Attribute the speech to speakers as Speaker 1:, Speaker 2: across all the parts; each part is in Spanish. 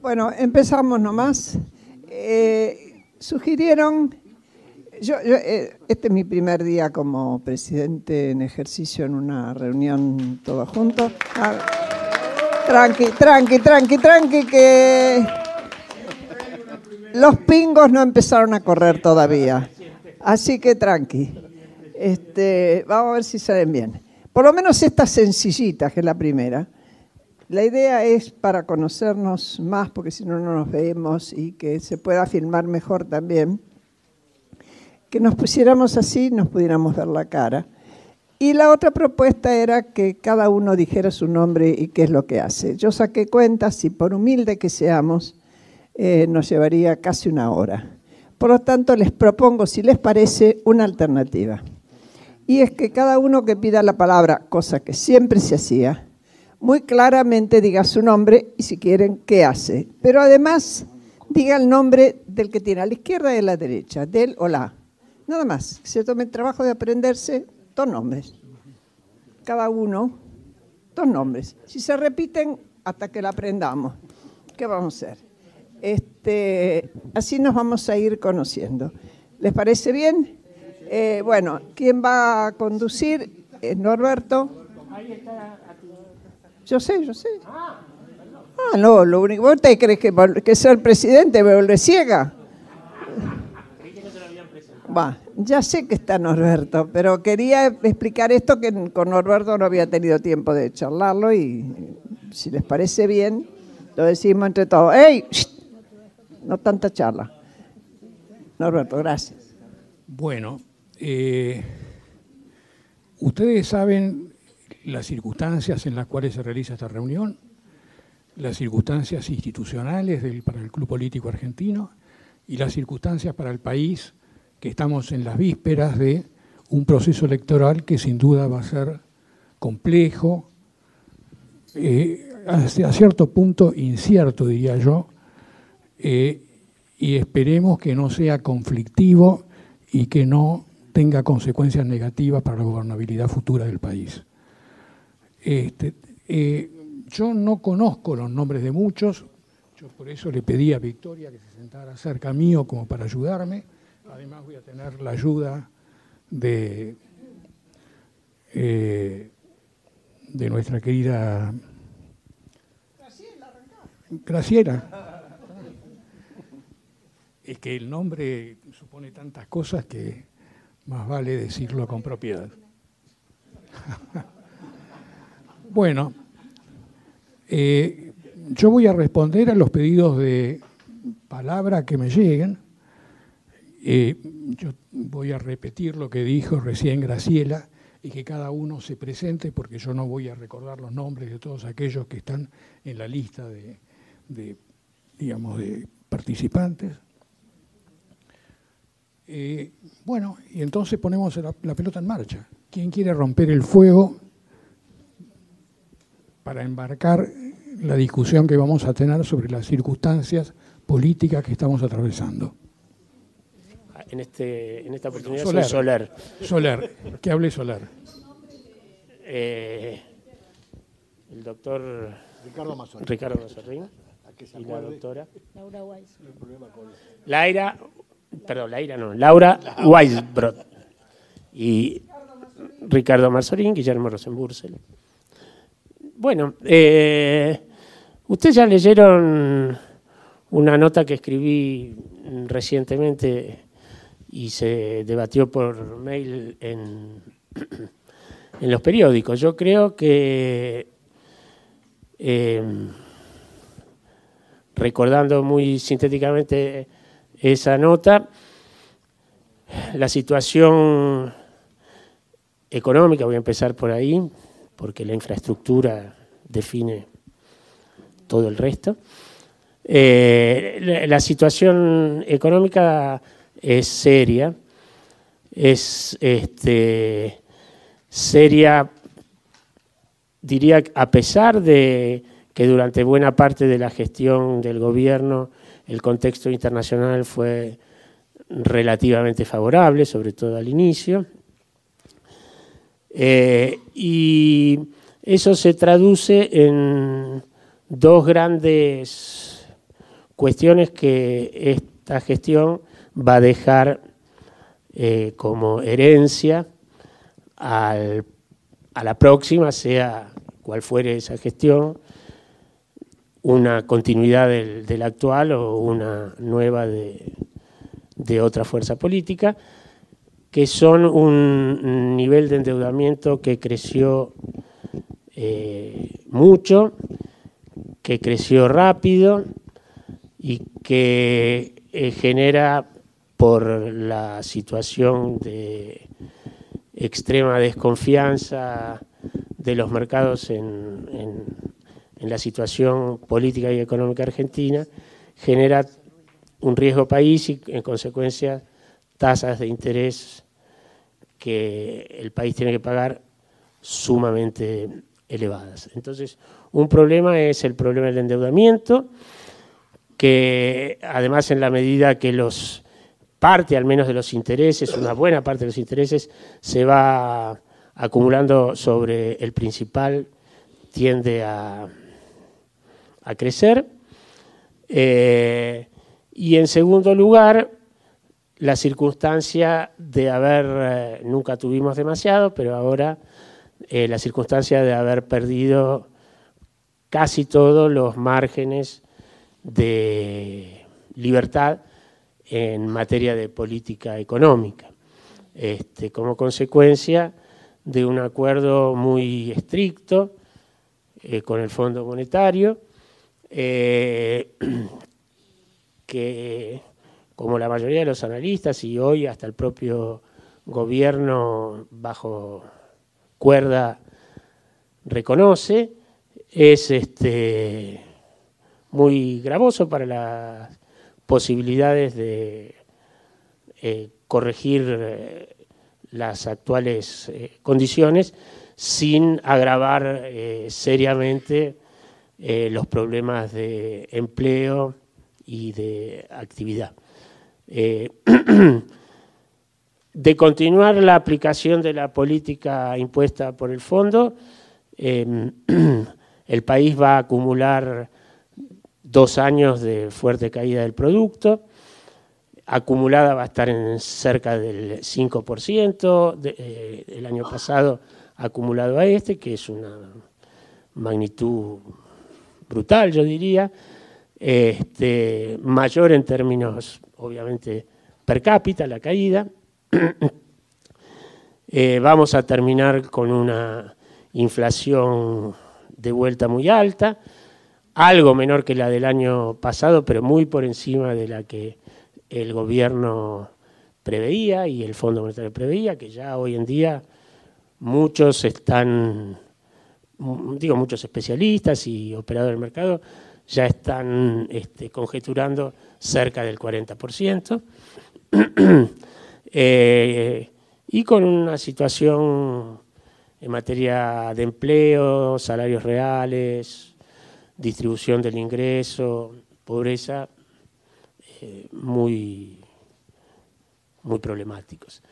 Speaker 1: Bueno, empezamos nomás. Sugirieron, este es mi primer día como presidente en ejercicio en una reunión todos juntos. Tranqui, que los pingos no empezaron a correr todavía. Así que tranqui. Vamos a ver si salen bien. Por lo menos esta sencillita, que es la primera. La idea es para conocernos más, porque si no, no nos vemos y que se pueda filmar mejor también, que nos pusiéramos así, nos pudiéramos ver la cara. Y la otra propuesta era que cada uno dijera su nombre y qué es lo que hace. Yo saqué cuentas y por humilde que seamos, nos llevaría casi una hora. Por lo tanto, les propongo, si les parece, una alternativa. Y es que cada uno que pida la palabra, cosa que siempre se hacía, muy claramente diga su nombre y si quieren, qué hace. Pero además, diga el nombre del que tiene a la izquierda y a la derecha, del o la. Nada más, que se tome el trabajo de aprenderse 2 nombres. Cada uno, 2 nombres. Si se repiten, hasta que la aprendamos. ¿Qué vamos a hacer? Así nos vamos a ir conociendo. ¿Les parece bien? Bueno, ¿quién va a conducir? Norberto.
Speaker 2: Ahí está.
Speaker 1: Yo sé. No, lo único. ¿Vos te crees que ser presidente me volver ciega? Va, ya sé que está Norberto, pero quería explicar esto que con Norberto no había tenido tiempo de charlarlo y si les parece bien, lo decimos entre todos. ¡Ey! No tanta charla. Norberto, gracias.
Speaker 2: Bueno, ustedes saben las circunstancias en las cuales se realiza esta reunión, las circunstancias institucionales para el Club Político Argentino y las circunstancias para el país, que estamos en las vísperas de un proceso electoral que sin duda va a ser complejo, hasta cierto punto incierto, diría yo, y esperemos que no sea conflictivo y que no tenga consecuencias negativas para la gobernabilidad futura del país. Yo no conozco los nombres de muchos, yo por eso le pedí a Victoria que se sentara cerca mío como para ayudarme. Además voy a tener la ayuda de nuestra querida Graciela. Es que el nombre supone tantas cosas que más vale decirlo con propiedad. Bueno, yo voy a responder a los pedidos de palabra que me lleguen. Yo voy a repetir lo que dijo recién Graciela y que cada uno se presente porque yo no voy a recordar los nombres de todos aquellos que están en la lista de participantes. Bueno, y entonces ponemos la pelota en marcha. ¿Quién quiere romper el fuego para embarcar la discusión que vamos a tener sobre las circunstancias políticas que estamos atravesando?
Speaker 3: En esta oportunidad soy Soler.
Speaker 2: Soler, que hable Soler.
Speaker 3: El doctor Ricardo Mazzorin y la doctora Laura Weisbrot y Ricardo Mazzorin, Guillermo Rosenbursel. Bueno, ustedes ya leyeron una nota que escribí recientemente y se debatió por mail en los periódicos. Yo creo que, recordando muy sintéticamente esa nota, la situación económica, voy a empezar por ahí, porque la infraestructura define todo el resto. La situación económica es seria, seria, diría, a pesar de que durante buena parte de la gestión del gobierno el contexto internacional fue relativamente favorable, sobre todo al inicio. Y eso se traduce en 2 grandes cuestiones que esta gestión va a dejar como herencia a la próxima, sea cual fuere esa gestión, una continuidad del actual o una nueva de otra fuerza política, que son un nivel de endeudamiento que creció mucho, que creció rápido y que genera, por la situación de extrema desconfianza de los mercados en la situación política y económica argentina, genera un riesgo país y, en consecuencia, tasas de interés que el país tiene que pagar sumamente elevadas. Entonces, un problema es el problema del endeudamiento, que además, en la medida que parte al menos de los intereses, una buena parte de los intereses, se va acumulando sobre el principal, tiende a crecer. Y en segundo lugar, la circunstancia de haber, nunca tuvimos demasiado, pero ahora la circunstancia de haber perdido casi todos los márgenes de libertad en materia de política económica, como consecuencia de un acuerdo muy estricto con el Fondo Monetario, que, como la mayoría de los analistas y hoy hasta el propio gobierno bajo cuerda reconoce, es muy gravoso para las posibilidades de corregir las actuales condiciones sin agravar seriamente los problemas de empleo y de actividad. De continuar la aplicación de la política impuesta por el fondo, el país va a acumular 2 años de fuerte caída del producto, acumulada va a estar en cerca del 5%, el año pasado acumulado a que es una magnitud brutal, yo diría, mayor en términos, obviamente, per cápita, la caída. Vamos a terminar con una inflación de vuelta muy alta, algo menor que la del año pasado, pero muy por encima de la que el gobierno preveía y el Fondo Monetario preveía, que ya hoy en día muchos especialistas y operadores del mercado ya están conjeturando cerca del 40%, y con una situación en materia de empleo, salarios reales, distribución del ingreso, pobreza, muy problemáticos.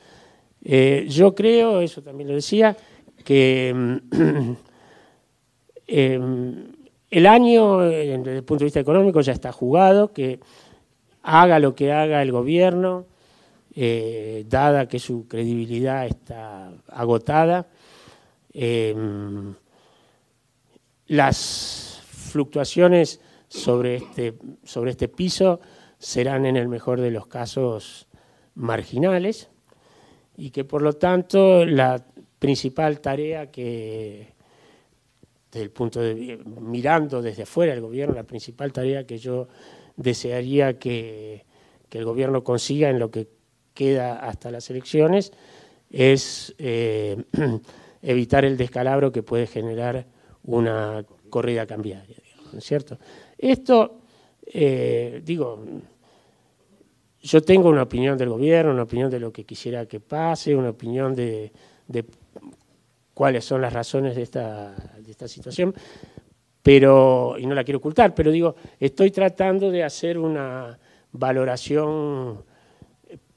Speaker 3: Yo creo, eso también lo decía, que el año, desde el punto de vista económico, ya está jugado, que haga lo que haga el gobierno, dada que su credibilidad está agotada, las fluctuaciones sobre este piso serán, en el mejor de los casos, marginales, y que por lo tanto la principal tarea que, mirando desde afuera el gobierno, la principal tarea que yo desearía que el gobierno consiga en lo que queda hasta las elecciones es evitar el descalabro que puede generar una corrida cambiaria, digamos, ¿no es cierto? Esto, yo tengo una opinión del gobierno, una opinión de lo que quisiera que pase, una opinión de cuáles son las razones de esta situación, pero, y no la quiero ocultar, pero estoy tratando de hacer una valoración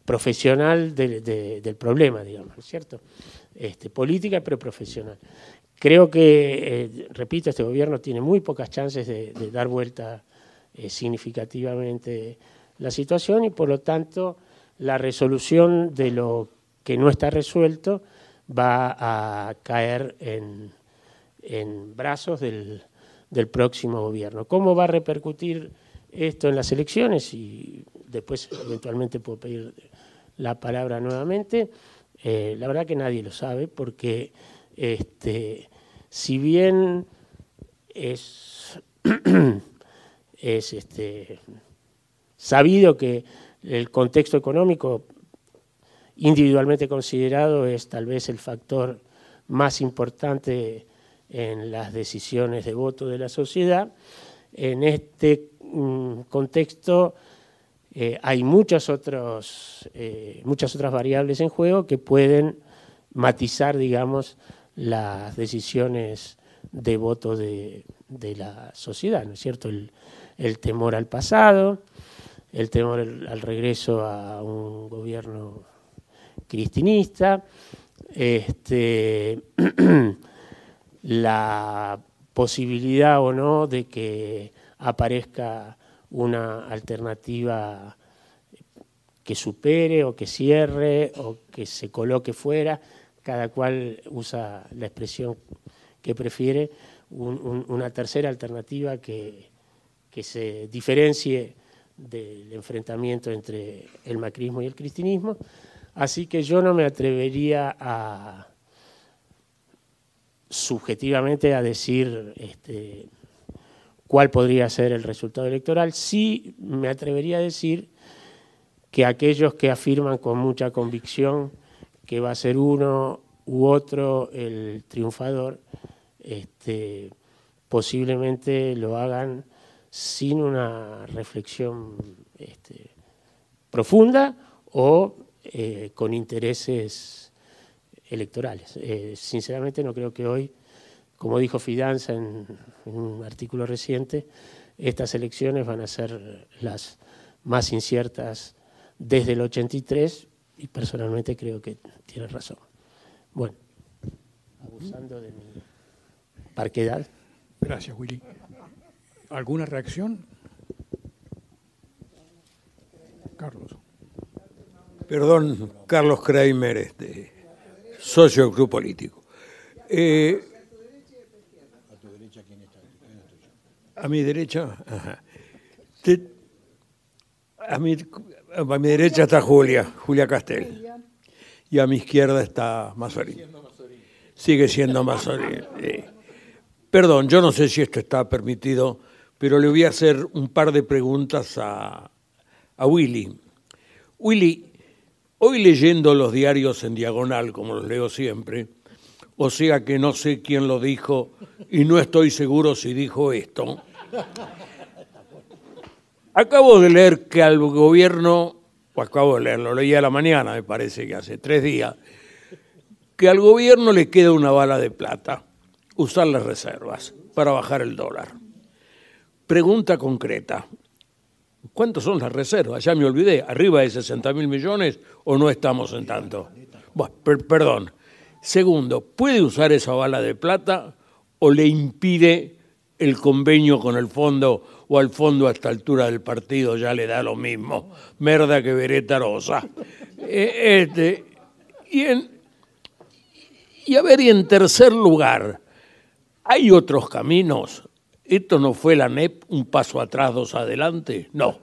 Speaker 3: profesional del problema, digamos, ¿no es cierto? Política, pero profesional. Creo que, repito, este gobierno tiene muy pocas chances de dar vuelta significativamente la situación y por lo tanto la resolución de lo que no está resuelto va a caer en brazos del próximo gobierno. ¿Cómo va a repercutir esto en las elecciones? Y después eventualmente puedo pedir la palabra nuevamente. La verdad que nadie lo sabe porque si bien es sabido que el contexto económico individualmente considerado es tal vez el factor más importante en las decisiones de voto de la sociedad, en este contexto hay muchas otras variables en juego que pueden matizar, digamos, las decisiones de voto de la sociedad, ¿no es cierto? El temor al pasado, el temor al regreso a un gobierno cristinista, la posibilidad o no de que aparezca una alternativa que supere o que cierre o que se coloque fuera, cada cual usa la expresión que prefiere, una tercera alternativa que se diferencie del enfrentamiento entre el macrismo y el cristinismo. Así que yo no me atrevería a subjetivamente a decir cuál podría ser el resultado electoral. Sí me atrevería a decir que aquellos que afirman con mucha convicción que va a ser uno u otro el triunfador, posiblemente lo hagan sin una reflexión profunda o con intereses electorales. Sinceramente no creo que hoy, como dijo Fidanza en un artículo reciente, estas elecciones van a ser las más inciertas desde el 83 y personalmente creo que tiene razón. Bueno, abusando de mi parquedad.
Speaker 2: Gracias, Willy. ¿Alguna reacción? Carlos.
Speaker 4: Perdón, Carlos Kramer, socio del Club Político. ¿A mi derecha? Ajá. A mi derecha está Julia Castel. Y a mi izquierda está Mazzorini. Sigue siendo Mazzorini. Perdón, yo no sé si esto está permitido, pero le voy a hacer un par de preguntas a Willy. Willy, hoy leyendo los diarios en diagonal, como los leo siempre, o sea que no sé quién lo dijo y no estoy seguro si dijo esto, acabo de leer que al gobierno, o acabo de leerlo, lo leí a la mañana, me parece que hace 3 días, que al gobierno le queda una bala de plata, usar las reservas para bajar el dólar. Pregunta concreta, ¿cuántos son las reservas? Ya me olvidé, ¿arriba de 60.000 millones o no estamos en tanto? Bueno, perdón. Segundo, ¿puede usar esa bala de plata o le impide el convenio con el fondo o al fondo a esta altura del partido ya le da lo mismo? Merda que vereta rosa. Y en tercer lugar, ¿hay otros caminos? ¿Esto no fue la NEP un paso atrás, 2 adelante? No.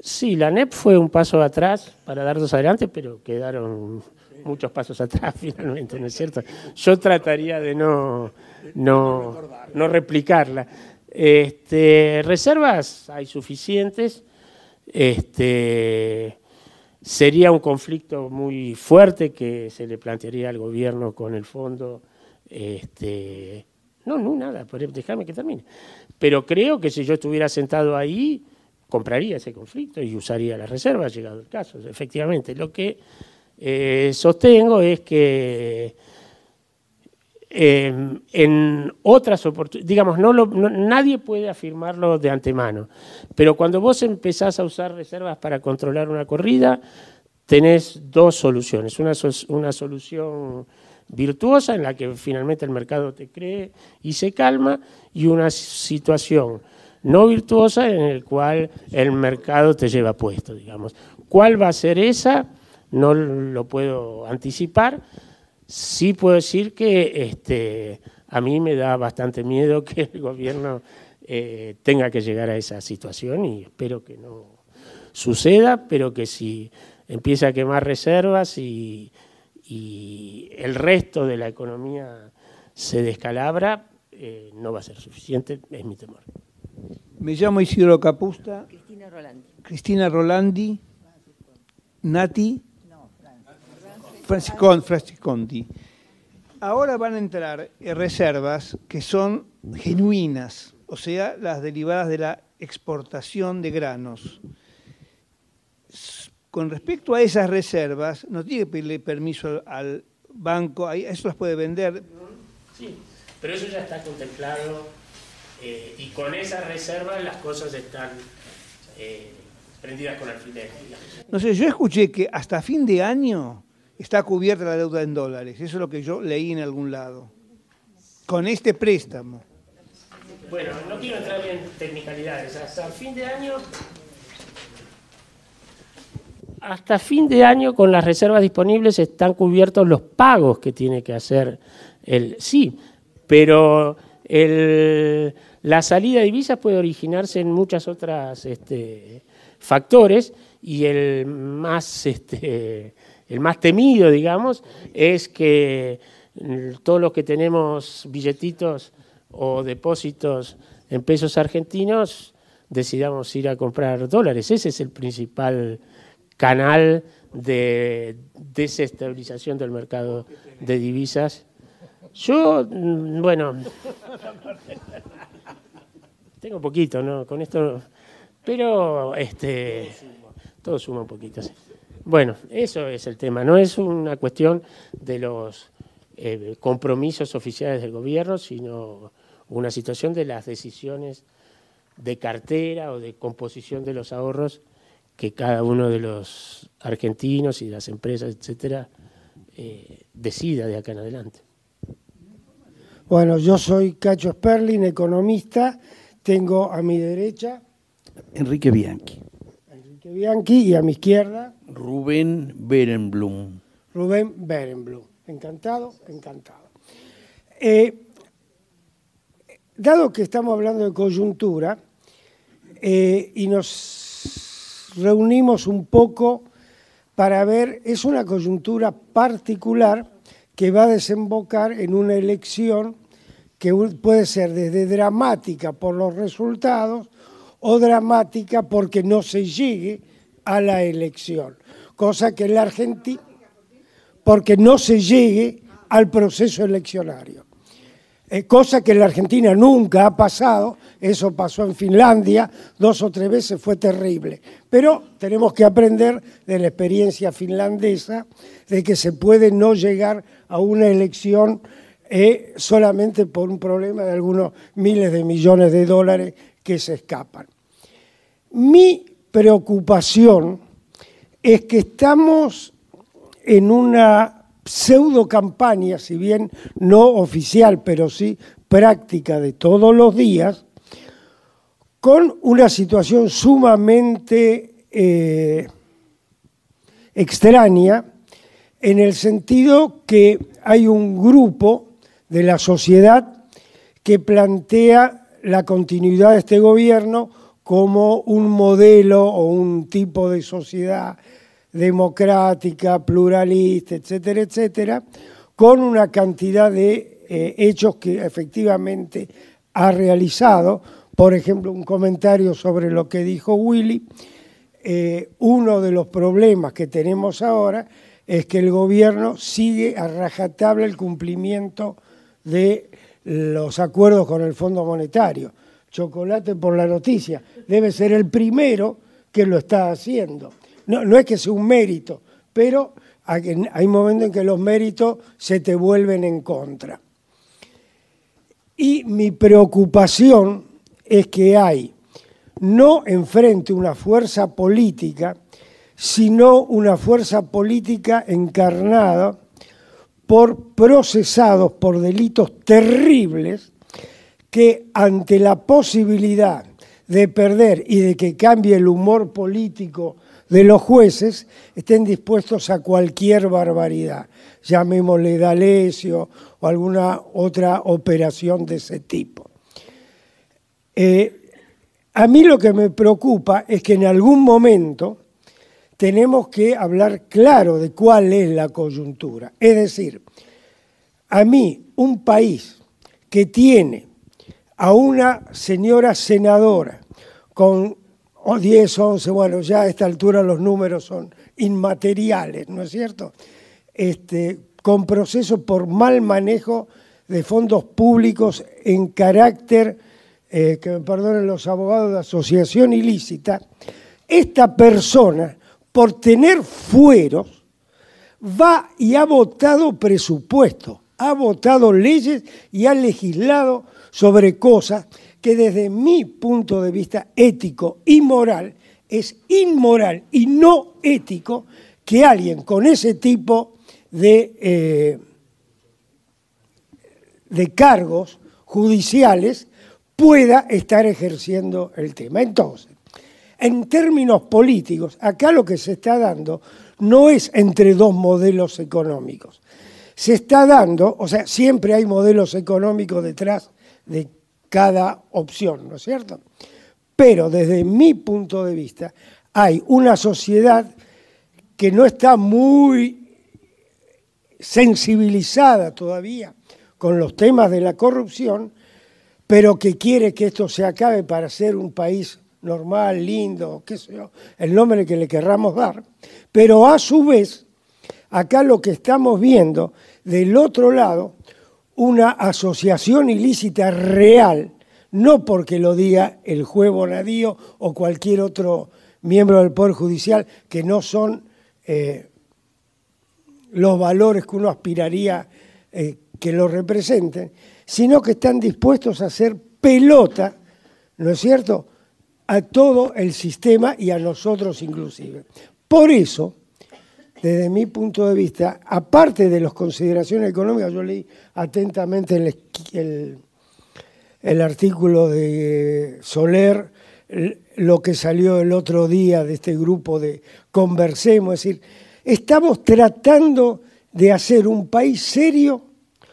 Speaker 3: Sí, la NEP fue un paso atrás para dar 2 adelante, pero quedaron muchos pasos atrás finalmente, ¿no es cierto? Yo trataría de no replicarla. Reservas hay suficientes. Sería un conflicto muy fuerte que se le plantearía al gobierno con el fondo. Nada, déjame que termine. Pero creo que si yo estuviera sentado ahí, compraría ese conflicto y usaría las reservas, llegado el caso. Efectivamente, lo que sostengo es que en otras oportunidades, digamos, nadie puede afirmarlo de antemano, pero cuando vos empezás a usar reservas para controlar una corrida, tenés dos soluciones. Una solución virtuosa en la que finalmente el mercado te cree y se calma, y una situación no virtuosa en la cual el mercado te lleva puesto, digamos. ¿Cuál va a ser esa? No lo puedo anticipar. Sí puedo decir que a mí me da bastante miedo que el gobierno tenga que llegar a esa situación, y espero que no suceda, pero que si empieza a quemar reservas y el resto de la economía se descalabra, no va a ser suficiente, es mi temor.
Speaker 5: Me llamo Isidro Capusta.
Speaker 6: Cristina Rolandi.
Speaker 5: Cristina Rolandi. Nati. Franciscondi. Ahora van a entrar reservas que son genuinas, o sea, las derivadas de la exportación de granos. Con respecto a esas reservas, no tiene que pedirle permiso al banco, eso las puede vender.
Speaker 3: Sí, pero eso ya está contemplado, y con esas reservas las cosas están prendidas con alfileres.
Speaker 5: No sé, yo escuché que hasta fin de año está cubierta la deuda en dólares. Eso es lo que yo leí en algún lado. Con este préstamo.
Speaker 3: Bueno, no quiero entrar en tecnicalidades. Hasta fin de año, con las reservas disponibles están cubiertos los pagos que tiene que hacer sí, pero la salida de divisas puede originarse en muchas otras factores, y el más temido, digamos, es que todos los que tenemos billetitos o depósitos en pesos argentinos decidamos ir a comprar dólares. Ese es el principal canal de desestabilización del mercado de divisas. Yo, bueno, tengo poquito, ¿no? Con esto, pero todo suma un poquito, sí. Bueno, eso es el tema, no es una cuestión de los compromisos oficiales del gobierno, sino una situación de las decisiones de cartera o de composición de los ahorros que cada uno de los argentinos y de las empresas, etcétera, decida de acá en adelante.
Speaker 7: Bueno, yo soy Cacho Sperling, economista, tengo a mi derecha
Speaker 5: Enrique Bianchi.
Speaker 7: Y a mi izquierda
Speaker 4: Rubén Berenblum.
Speaker 7: Rubén Berenblum. Encantado. Dado que estamos hablando de coyuntura y nos reunimos un poco para ver, es una coyuntura particular que va a desembocar en una elección que puede ser desde dramática por los resultados o dramática porque no se llegue a la elección, cosa que en la Argentina, porque no se llegue al proceso eleccionario, cosa que en la Argentina nunca ha pasado. Eso pasó en Finlandia 2 o 3 veces, fue terrible, pero tenemos que aprender de la experiencia finlandesa de que se puede no llegar a una elección solamente por un problema de algunos miles de millones de dólares que se escapan. Mi preocupación es que estamos en una pseudo campaña, si bien no oficial, pero sí práctica de todos los días, con una situación sumamente extraña, en el sentido que hay un grupo de la sociedad que plantea la continuidad de este gobierno como un modelo o un tipo de sociedad democrática, pluralista, etcétera, etcétera, con una cantidad de hechos que efectivamente ha realizado. Por ejemplo, un comentario sobre lo que dijo Willy. Uno de los problemas que tenemos ahora es que el gobierno sigue a rajatabla el cumplimiento de los acuerdos con el Fondo Monetario. Chocolate por la noticia, debe ser el primero que lo está haciendo. No es que sea un mérito, pero hay momentos en que los méritos se te vuelven en contra. Y mi preocupación es que hay, no enfrente una fuerza política, sino una fuerza política encarnada por procesados por delitos terribles que ante la posibilidad de perder y de que cambie el humor político de los jueces, estén dispuestos a cualquier barbaridad, llamémosle D'Alessio o alguna otra operación de ese tipo. A mí lo que me preocupa es que en algún momento tenemos que hablar claro de cuál es la coyuntura. Es decir, a mí un país que tiene a una señora senadora con 10, 11, bueno, ya a esta altura los números son inmateriales, ¿no es cierto? Con procesos por mal manejo de fondos públicos en carácter, que me perdonen los abogados, de asociación ilícita, esta persona, por tener fueros, va y ha votado presupuestos, ha votado leyes y ha legislado sobre cosas que desde mi punto de vista ético y moral es inmoral y no ético que alguien con ese tipo de cargos judiciales pueda estar ejerciendo el tema. Entonces, en términos políticos, acá lo que se está dando no es entre dos modelos económicos. Se está dando, o sea, siempre hay modelos económicos detrás de cada opción, ¿no es cierto? Pero desde mi punto de vista hay una sociedad que no está muy sensibilizada todavía con los temas de la corrupción, pero que quiere que esto se acabe para ser un país normal, lindo, qué sé yo, el nombre que le querramos dar. Pero a su vez, acá lo que estamos viendo del otro lado, una asociación ilícita real, no porque lo diga el juez Bonadío o cualquier otro miembro del Poder Judicial, que no son los valores que uno aspiraría que lo representen, sino que están dispuestos a hacer pelota, ¿no es cierto?, a todo el sistema y a nosotros inclusive. Por eso, desde mi punto de vista, aparte de las consideraciones económicas, yo leí atentamente el artículo de Soler, lo que salió el otro día de este grupo de Conversemos, es decir, estamos tratando de hacer un país serio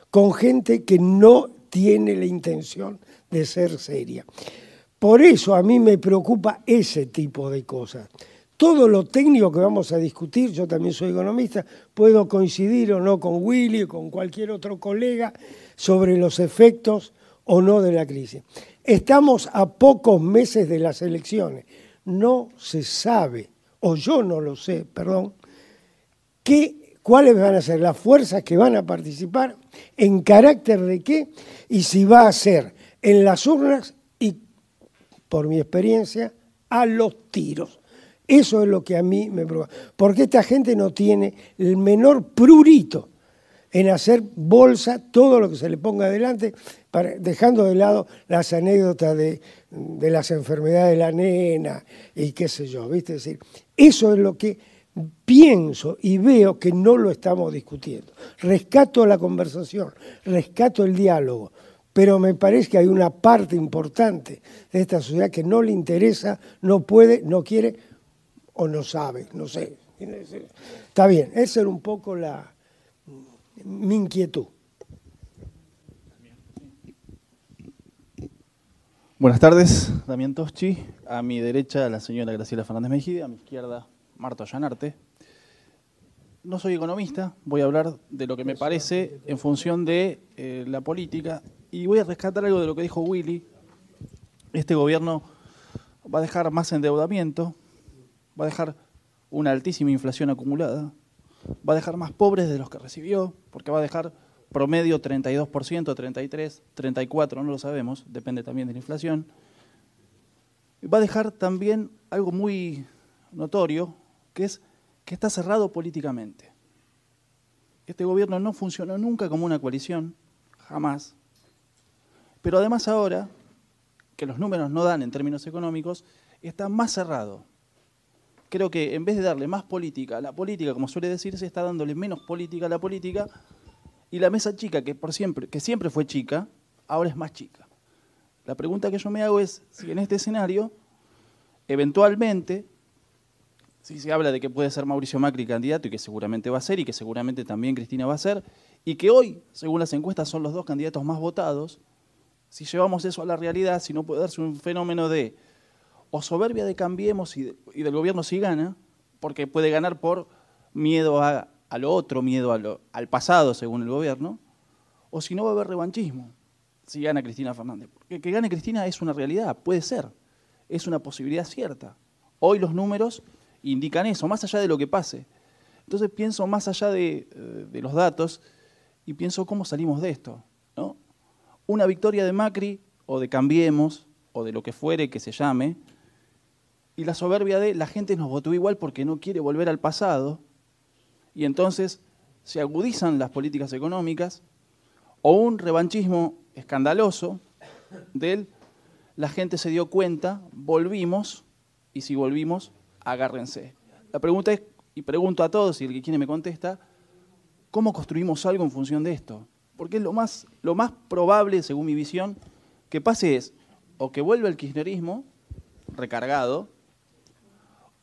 Speaker 7: con gente que no tiene la intención de ser seria. Por eso a mí me preocupa ese tipo de cosas. Todo lo técnico que vamos a discutir, yo también soy economista, puedo coincidir o no con Willy o con cualquier otro colega sobre los efectos o no de la crisis. Estamos a pocos meses de las elecciones. No se sabe, o yo no lo sé, perdón, cuáles van a ser las fuerzas que van a participar, en carácter de qué, y si va a ser en las urnas y, por mi experiencia, a los tiros. Eso es lo que a mí me preocupa. Porque esta gente no tiene el menor prurito en hacer bolsa todo lo que se le ponga adelante, dejando de lado las anécdotas de las enfermedades de la nena y qué sé yo, ¿viste? Es decir, eso es lo que pienso y veo que no lo estamos discutiendo. Rescato la conversación, rescato el diálogo, pero me parece que hay una parte importante de esta sociedad que no le interesa, no puede, no quiere o no sabe, no sé. Está bien, esa era un poco mi inquietud.
Speaker 6: Buenas tardes, Damián Toschi. A mi derecha la señora Graciela Fernández Mejide, a mi izquierda Marta Ollanarte. No soy economista, voy a hablar de lo que me parece en función de la política y voy a rescatar algo de lo que dijo Willy. Este gobierno va a dejar más endeudamiento, va a dejar una altísima inflación acumulada, va a dejar más pobres de los que recibió, porque va a dejar promedio 32%, 33%, 34%, no lo sabemos, depende también de la inflación. Va a dejar también algo muy notorio, que es que está cerrado políticamente. Este gobierno no funcionó nunca como una coalición, jamás. Pero además ahora, que los números no dan en términos económicos, está más cerrado. creo que en vez de darle más política a la política, como suele decirse, está dándole menos política a la política, y la mesa chica, que siempre fue chica, ahora es más chica. La pregunta que yo me hago es si en este escenario, eventualmente, si se habla de que puede ser Mauricio Macri candidato, y que seguramente va a ser, y que seguramente también Cristina va a ser, y que hoy, según las encuestas, son los dos candidatos más votados, si llevamos eso a la realidad, si no puede darse un fenómeno de o soberbia de Cambiemos y del gobierno si gana, porque puede ganar por miedo a lo otro, miedo al pasado, según el gobierno, o si no va a haber revanchismo, si gana Cristina Fernández. Porque que gane Cristina es una realidad, puede ser, es una posibilidad cierta. Hoy los números indican eso, más allá de lo que pase. Entonces pienso más allá de los datos y pienso cómo salimos de esto, ¿no? Una victoria de Macri o de Cambiemos o de lo que fuere que se llame, y la soberbia de la gente nos votó igual porque no quiere volver al pasado, y entonces se agudizan las políticas económicas, o un revanchismo escandaloso del la gente se dio cuenta, volvimos, y si volvimos, agárrense. La pregunta es, y pregunto a todos, y el que quiere me contesta, ¿cómo construimos algo en función de esto? Porque lo más probable, según mi visión, que pase es o que vuelva el kirchnerismo recargado,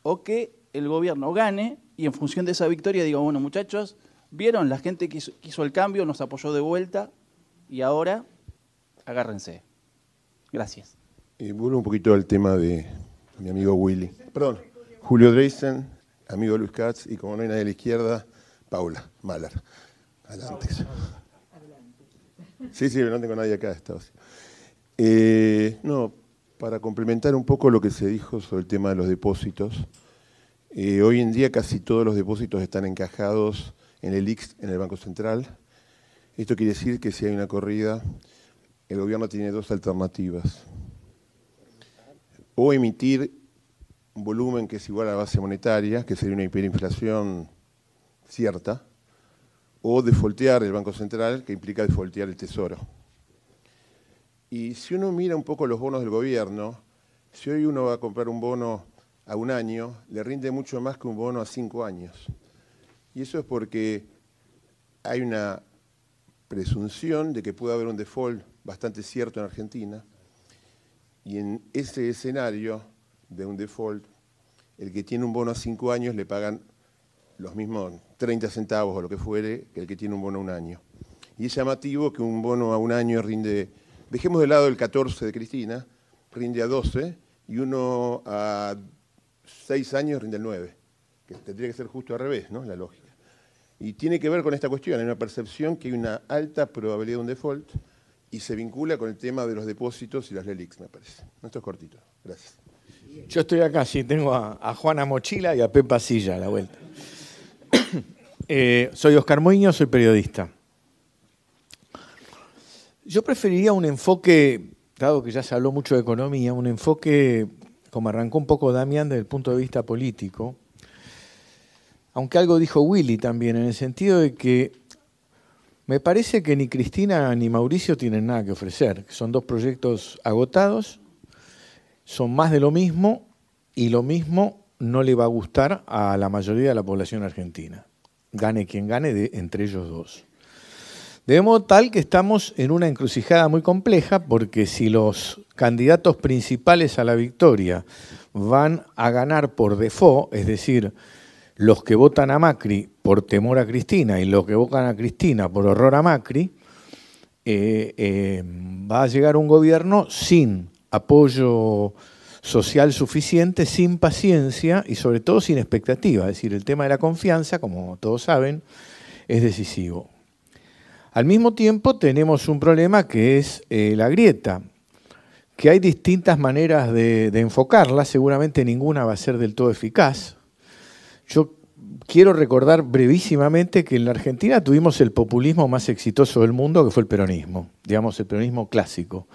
Speaker 6: o que el gobierno gane y en función de esa victoria diga, bueno, muchachos, ¿vieron? La gente que hizo el cambio nos apoyó de vuelta y ahora agárrense. Gracias.
Speaker 8: Vuelvo un poquito al tema de mi amigo Willy. Perdón, Julio Dreisen, amigo Luis Katz, y como no hay nadie a la izquierda, Paula Mahler. Adelante. Sí, no tengo nadie acá. No, para complementar un poco lo que se dijo sobre el tema de los depósitos, hoy en día casi todos los depósitos están encajados en el IX, en el Banco Central. Esto quiere decir que si hay una corrida, el gobierno tiene dos alternativas. O emitir un volumen que es igual a la base monetaria, que sería una hiperinflación cierta, o defoltear el Banco Central, que implica defoltear el Tesoro. Y si uno mira un poco los bonos del gobierno, si hoy uno va a comprar un bono a un año, le rinde mucho más que un bono a 5 años. Y eso es porque hay una presunción de que puede haber un default bastante cierto en Argentina, y en ese escenario de un default, el que tiene un bono a 5 años le pagan los mismos 30 centavos o lo que fuere que el que tiene un bono a un año. Y es llamativo que un bono a un año rinde, dejemos de lado el 14 de Cristina, rinde a 12, y uno a 6 años rinde el 9, que tendría que ser justo al revés, ¿no? La lógica. Y tiene que ver con esta cuestión, hay una percepción que hay una alta probabilidad de un default y se vincula con el tema de los depósitos y las LELIQs, me parece. Esto es cortito. Gracias.
Speaker 4: Yo estoy acá, sí, tengo a Juana Mochila y a Pepa Silla a la vuelta. Soy Oscar Moiño, soy periodista. Yo preferiría un enfoque, dado que ya se habló mucho de economía, un enfoque, como arrancó un poco Damián, desde el punto de vista político, aunque algo dijo Willy también, en el sentido de que me parece que ni Cristina ni Mauricio tienen nada que ofrecer. Son dos proyectos agotados, son más de lo mismo, y lo mismo no le va a gustar a la mayoría de la población argentina. Gane quien gane entre ellos dos. De modo tal que estamos en una encrucijada muy compleja, porque si los candidatos principales a la victoria van a ganar por default, es decir, los que votan a Macri por temor a Cristina y los que votan a Cristina por horror a Macri, va a llegar un gobierno sin apoyo social suficiente, sin paciencia y sobre todo sin expectativa. Es decir, el tema de la confianza, como todos saben, es decisivo. Al mismo tiempo tenemos un problema que es la grieta, que hay distintas maneras de enfocarla, seguramente ninguna va a ser del todo eficaz. Yo quiero recordar brevísimamente que en la Argentina tuvimos el populismo más exitoso del mundo, que fue el peronismo, digamos el peronismo clásico,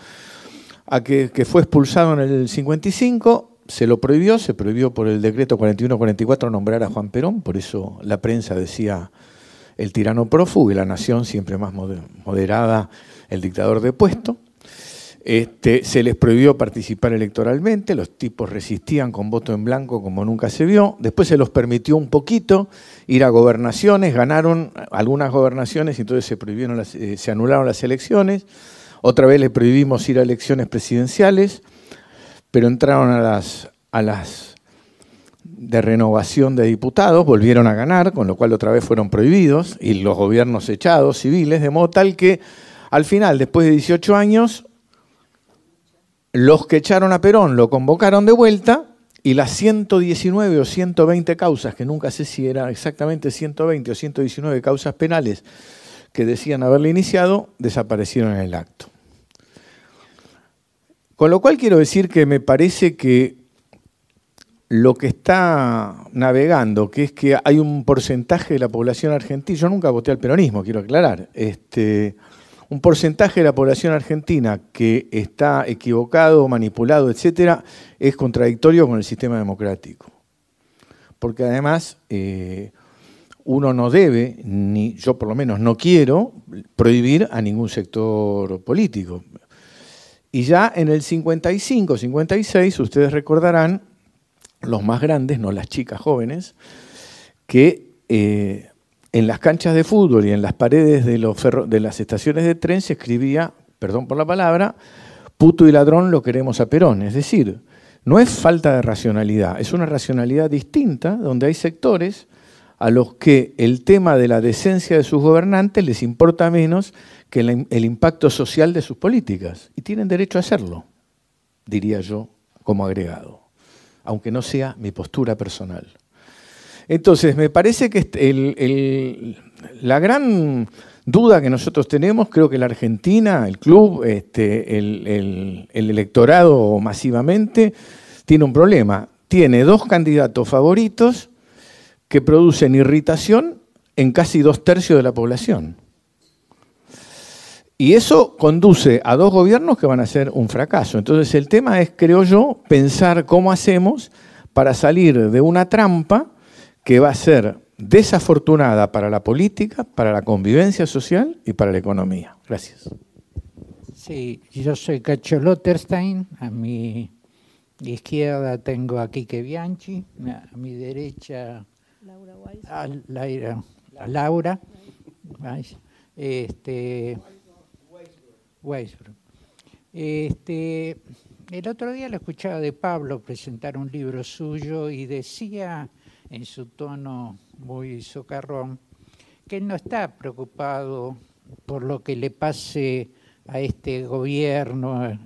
Speaker 4: que fue expulsado en el 55, se lo prohibió, se prohibió por el decreto 4144 nombrar a Juan Perón, por eso la prensa decía el tirano prófugo y la nación siempre más moderada, el dictador depuesto.
Speaker 9: Se les prohibió participar electoralmente, los tipos resistían con voto en blanco como nunca se vio. Después se los permitió un poquito ir a gobernaciones, ganaron algunas gobernaciones y entonces se anularon las elecciones. Otra vez les prohibimos ir a elecciones presidenciales, pero entraron a las de renovación de diputados, volvieron a ganar, con lo cual otra vez fueron prohibidos y los gobiernos echados, civiles, de modo tal que al final, después de 18 años, los que echaron a Perón lo convocaron de vuelta y las 119 o 120 causas, que nunca sé si eran exactamente 120 o 119 causas penales que decían haberle iniciado, desaparecieron en el acto. Con lo cual quiero decir que me parece que lo que está navegando, que es que hay un porcentaje de la población argentina, yo nunca voté al peronismo, quiero aclarar, un porcentaje de la población argentina que está equivocado, manipulado, etcétera, es contradictorio con el sistema democrático. Porque además uno no debe, ni yo por lo menos no quiero, prohibir a ningún sector político. Y ya en el 55, 56, ustedes recordarán, los más grandes, no las chicas jóvenes, que en las canchas de fútbol y en las paredes de las estaciones de tren se escribía, perdón por la palabra, puto y ladrón lo queremos a Perón. Es decir, no es falta de racionalidad, es una racionalidad distinta donde hay sectores a los que el tema de la decencia de sus gobernantes les importa menos que el impacto social de sus políticas. Y tienen derecho a hacerlo, diría yo, como agregado, aunque no sea mi postura personal. Entonces, me parece que la gran duda que nosotros tenemos, creo que la Argentina, el club, el electorado masivamente, tiene un problema. Tiene dos candidatos favoritos que producen irritación en casi 2/3 de la población. Y eso conduce a dos gobiernos que van a ser un fracaso. Entonces, el tema es, creo yo, pensar cómo hacemos para salir de una trampa que va a ser desafortunada para la política, para la convivencia social y para la economía. Gracias.
Speaker 10: Sí, yo soy Cacho Lotterstein, a mi izquierda tengo a Quique Bianchi, a mi derecha a Laura Weiss, Weisbrot. El otro día lo escuchaba de Pablo presentar un libro suyo y decía en su tono muy socarrón que él no está preocupado por lo que le pase a este gobierno.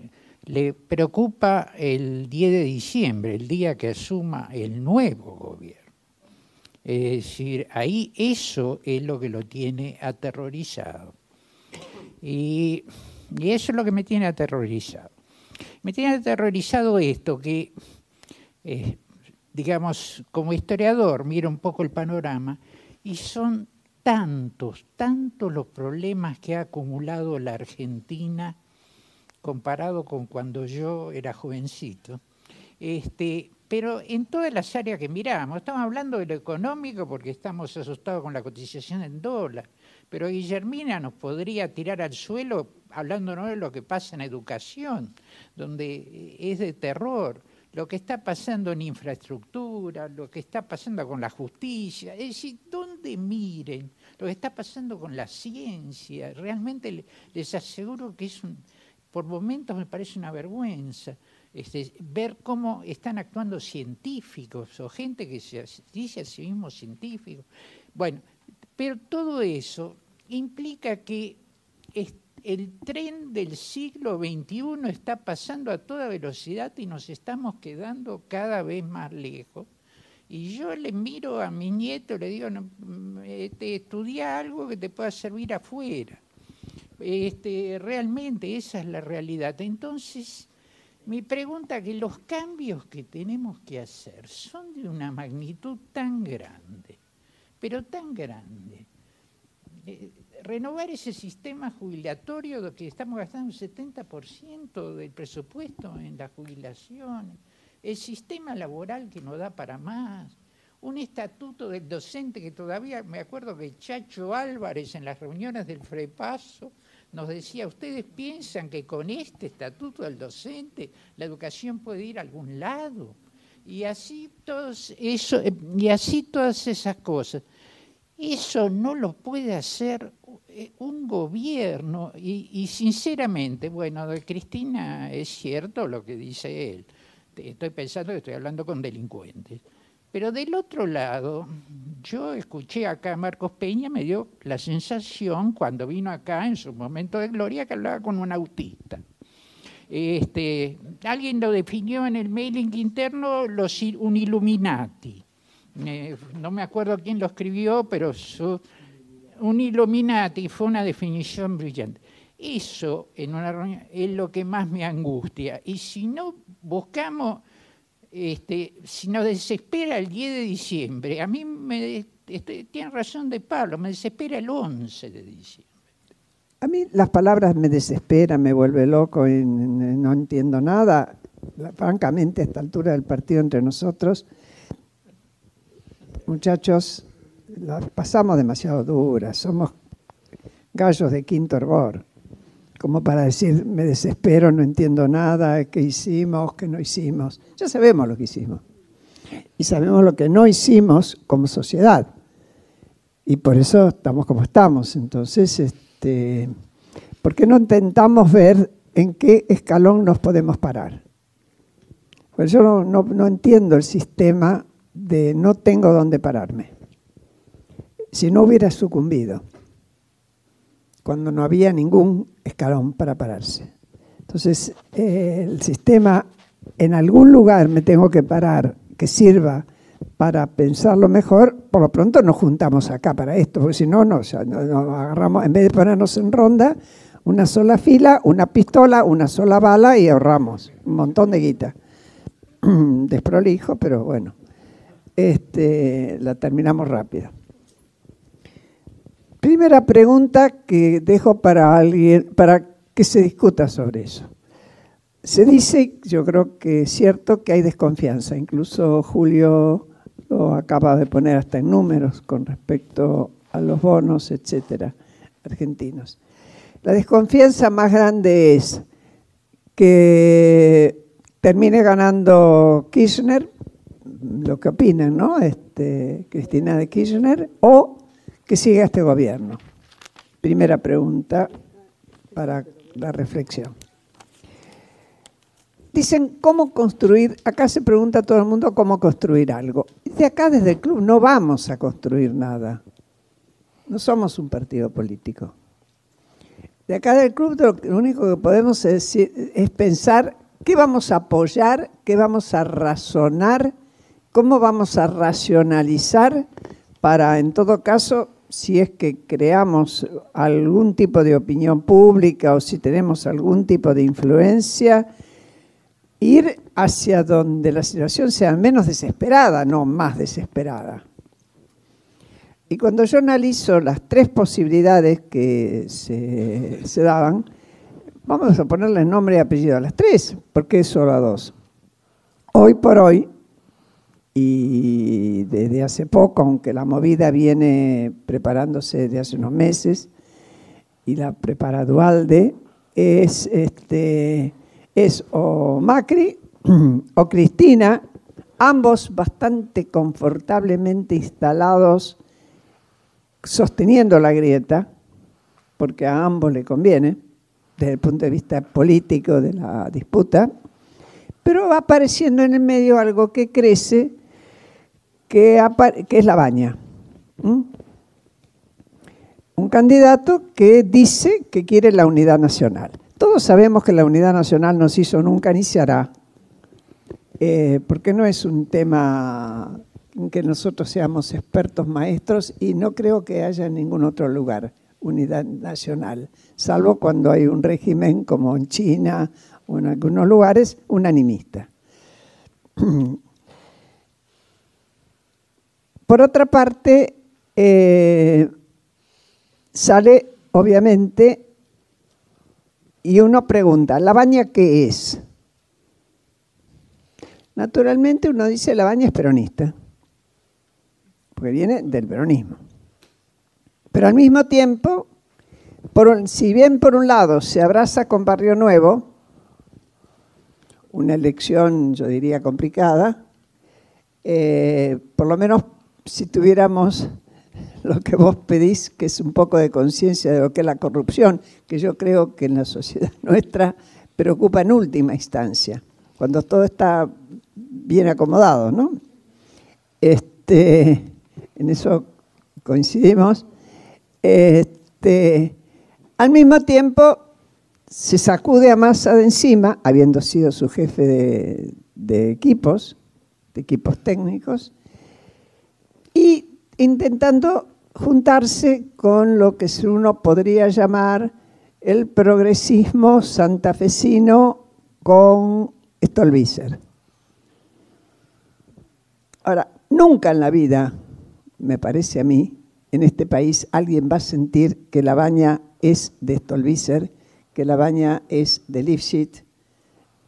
Speaker 10: Le preocupa el 10 de diciembre, el día que asuma el nuevo gobierno. Es decir, ahí eso es lo que lo tiene aterrorizado. Y eso es lo que me tiene aterrorizado. Me tiene aterrorizado esto, que, digamos, como historiador, miro un poco el panorama y son tantos los problemas que ha acumulado la Argentina comparado con cuando yo era jovencito. Pero en todas las áreas que miramos, estamos hablando de lo económico porque estamos asustados con la cotización en dólar, pero Guillermina nos podría tirar al suelo hablándonos de lo que pasa en educación, donde es de terror, lo que está pasando en infraestructura, lo que está pasando con la justicia, es decir, donde miren, lo que está pasando con la ciencia, realmente les aseguro que por momentos me parece una vergüenza. Ver cómo están actuando científicos o gente que se dice a sí mismo científico. Bueno, pero todo eso implica que el tren del siglo XXI está pasando a toda velocidad y nos estamos quedando cada vez más lejos. Y yo le miro a mi nieto y le digo, no, estudia algo que te pueda servir afuera. Realmente esa es la realidad. Entonces, mi pregunta es que los cambios que tenemos que hacer son de una magnitud tan grande, pero tan grande. Renovar ese sistema jubilatorio que estamos gastando un 70% del presupuesto en las jubilaciones, el sistema laboral que no da para más, un estatuto del docente que todavía, me acuerdo que Chacho Álvarez en las reuniones del Frepaso nos decía, ¿ustedes piensan que con este estatuto del docente la educación puede ir a algún lado? Y así todas esas cosas. Eso no lo puede hacer un gobierno. Y sinceramente, bueno, de Cristina es cierto lo que dice él. Estoy pensando que estoy hablando con delincuentes. Pero del otro lado, yo escuché acá a Marcos Peña, me dio la sensación, cuando vino acá en su momento de gloria, que hablaba con un autista. Alguien lo definió en el mailing interno un Illuminati. No me acuerdo quién lo escribió, pero un Illuminati fue una definición brillante. Eso en una reunión es lo que más me angustia. Y si no buscamos... si nos desespera el 10 de diciembre, a mí tiene razón de Pablo, me desespera el 11 de diciembre.
Speaker 1: A mí las palabras me desesperan, me vuelve loco y no entiendo nada. Francamente, a esta altura del partido entre nosotros, muchachos, las pasamos demasiado duras, somos gallos de quinto hervor, como para decir, me desespero, no entiendo nada, qué hicimos, qué no hicimos. Ya sabemos lo que hicimos. Y sabemos lo que no hicimos como sociedad. Y por eso estamos como estamos. Entonces, ¿por qué no intentamos ver en qué escalón nos podemos parar? Pues yo no entiendo el sistema de no tengo dónde pararme. Si no hubiera sucumbido, cuando no había ningún escalón para pararse. Entonces, el sistema, en algún lugar me tengo que parar, que sirva para pensarlo mejor. Por lo pronto nos juntamos acá para esto, porque si no, nos agarramos, en vez de ponernos en ronda, una sola fila, una pistola, una sola bala y ahorramos un montón de guita. Desprolijo, pero bueno, la terminamos rápido. Primera pregunta que dejo para alguien, para que se discuta sobre eso. Se dice, yo creo que es cierto, que hay desconfianza. Incluso Julio lo acaba de poner hasta en números con respecto a los bonos, etcétera, argentinos. La desconfianza más grande es que termine ganando Kirchner, lo que opinan, ¿no? Cristina de Kirchner, o que siga este gobierno. Primera pregunta para la reflexión. Dicen, ¿cómo construir? Acá se pregunta a todo el mundo cómo construir algo. De acá, desde el club, no vamos a construir nada. No somos un partido político. De acá del club, lo único que podemos decir es pensar qué vamos a apoyar, qué vamos a razonar, cómo vamos a racionalizar para, en todo caso, si es que creamos algún tipo de opinión pública o si tenemos algún tipo de influencia, ir hacia donde la situación sea menos desesperada, no más desesperada. Y cuando yo analizo las tres posibilidades que se daban, vamos a ponerle nombre y apellido a las tres, porque es solo a dos. Hoy por hoy, y desde hace poco, aunque la movida viene preparándose desde hace unos meses, y la prepara Duhalde, es o Macri o Cristina, ambos bastante confortablemente instalados, sosteniendo la grieta, porque a ambos le conviene, desde el punto de vista político de la disputa, pero va apareciendo en el medio algo que crece, que es Labaña. Un candidato que dice que quiere la unidad nacional. Todos sabemos que la unidad nacional no se hizo nunca ni se hará, porque no es un tema en que nosotros seamos expertos maestros y no creo que haya en ningún otro lugar unidad nacional, salvo cuando hay un régimen como en China o en algunos lugares unanimista. Por otra parte, sale obviamente y uno pregunta, ¿Labaña qué es? Naturalmente uno dice Labaña es peronista, porque viene del peronismo. Pero al mismo tiempo si bien por un lado se abraza con Barrio Nuevo, una elección yo diría complicada, por lo menos si tuviéramos lo que vos pedís, que es un poco de conciencia de lo que es la corrupción, que yo creo que en la sociedad nuestra preocupa en última instancia, cuando todo está bien acomodado, ¿no? En eso coincidimos. Al mismo tiempo, se sacude a Massa de encima, habiendo sido su jefe de equipos técnicos, y intentando juntarse con lo que uno podría llamar el progresismo santafesino con Stolbizer. Ahora, nunca en la vida, me parece a mí, en este país alguien va a sentir que La Baña es de Stolbizer, que La Baña es de Lifshitz,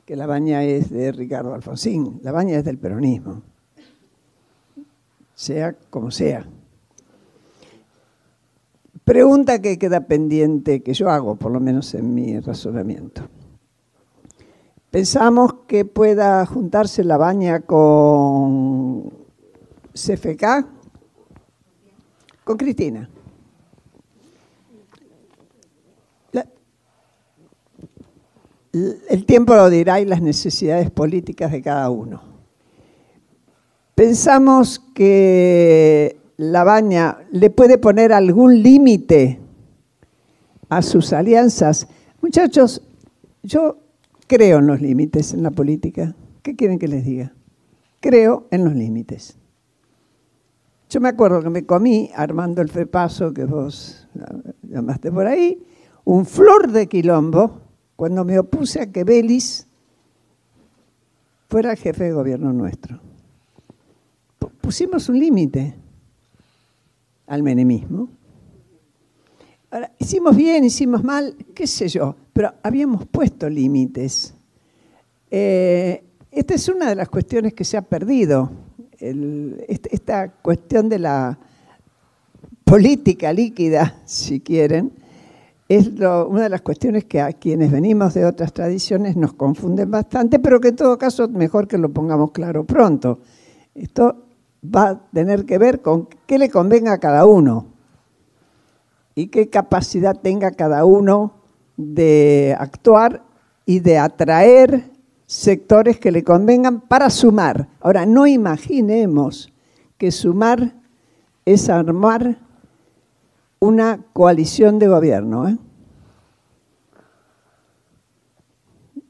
Speaker 1: que La Baña es de Ricardo Alfonsín. La Baña es del peronismo, sea como sea. Pregunta que queda pendiente, que yo hago, por lo menos en mi razonamiento. ¿Pensamos que pueda juntarse La Baña con CFK? Con Cristina. El tiempo lo dirá y las necesidades políticas de cada uno. ¿Pensamos que La Baña le puede poner algún límite a sus alianzas? Muchachos, yo creo en los límites en la política. ¿Qué quieren que les diga? Creo en los límites. Yo me acuerdo que me comí, armando el FEPASO, que vos llamaste por ahí, un flor de quilombo cuando me opuse a que Vélez fuera el jefe de gobierno nuestro. Pusimos un límite al menemismo. Ahora, hicimos bien, hicimos mal, qué sé yo, pero habíamos puesto límites. Esta es una de las cuestiones que se ha perdido, esta cuestión de la política líquida, si quieren, es una de las cuestiones que a quienes venimos de otras tradiciones nos confunden bastante, pero que en todo caso mejor que lo pongamos claro pronto. Esto va a tener que ver con qué le convenga a cada uno y qué capacidad tenga cada uno de actuar y de atraer sectores que le convengan para sumar. Ahora, no imaginemos que sumar es armar una coalición de gobierno, ¿eh?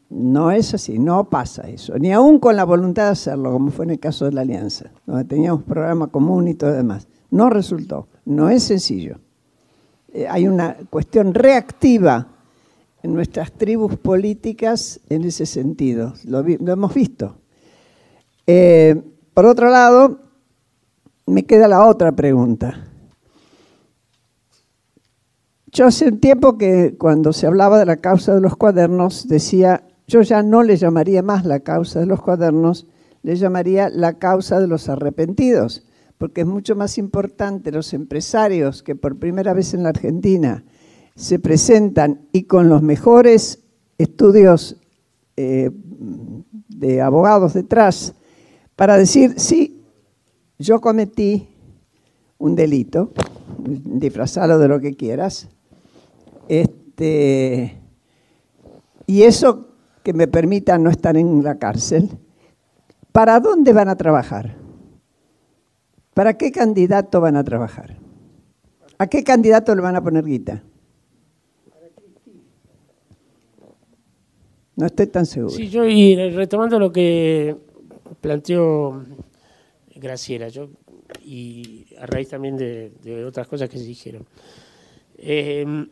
Speaker 1: No es así, no pasa eso, ni aún con la voluntad de hacerlo, como fue en el caso de la Alianza, donde teníamos programa común y todo lo demás. No resultó, no es sencillo. Hay una cuestión reactiva en nuestras tribus políticas en ese sentido, lo hemos visto. Por otro lado, me queda la otra pregunta. Yo hace un tiempo que cuando se hablaba de la causa de los cuadernos, decía, yo ya no le llamaría más la causa de los cuadernos, le llamaría la causa de los arrepentidos, porque es mucho más importante los empresarios que por primera vez en la Argentina se presentan y con los mejores estudios de abogados detrás para decir, sí, yo cometí un delito, disfrazalo de lo que quieras, y eso que me permita no estar en la cárcel. ¿Para dónde van a trabajar? ¿Para qué candidato van a trabajar? ¿A qué candidato le van a poner guita? No estoy tan seguro.
Speaker 3: Sí, yo y retomando lo que planteó Graciela, y a raíz también de otras cosas que se dijeron. El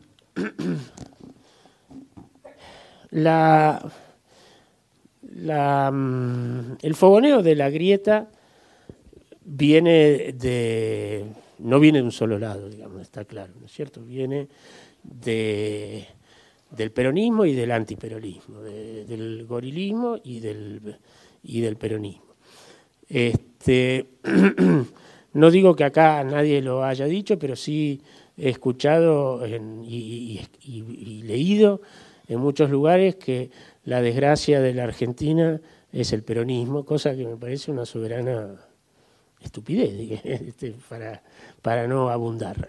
Speaker 3: fogoneo de la grieta no viene de un solo lado, digamos, está claro, ¿no es cierto? Viene del peronismo y del antiperonismo, del gorilismo y del peronismo. No digo que acá nadie lo haya dicho, pero sí escuchado y leído en muchos lugares que la desgracia de la Argentina es el peronismo, cosa que me parece una soberana estupidez, para no abundar.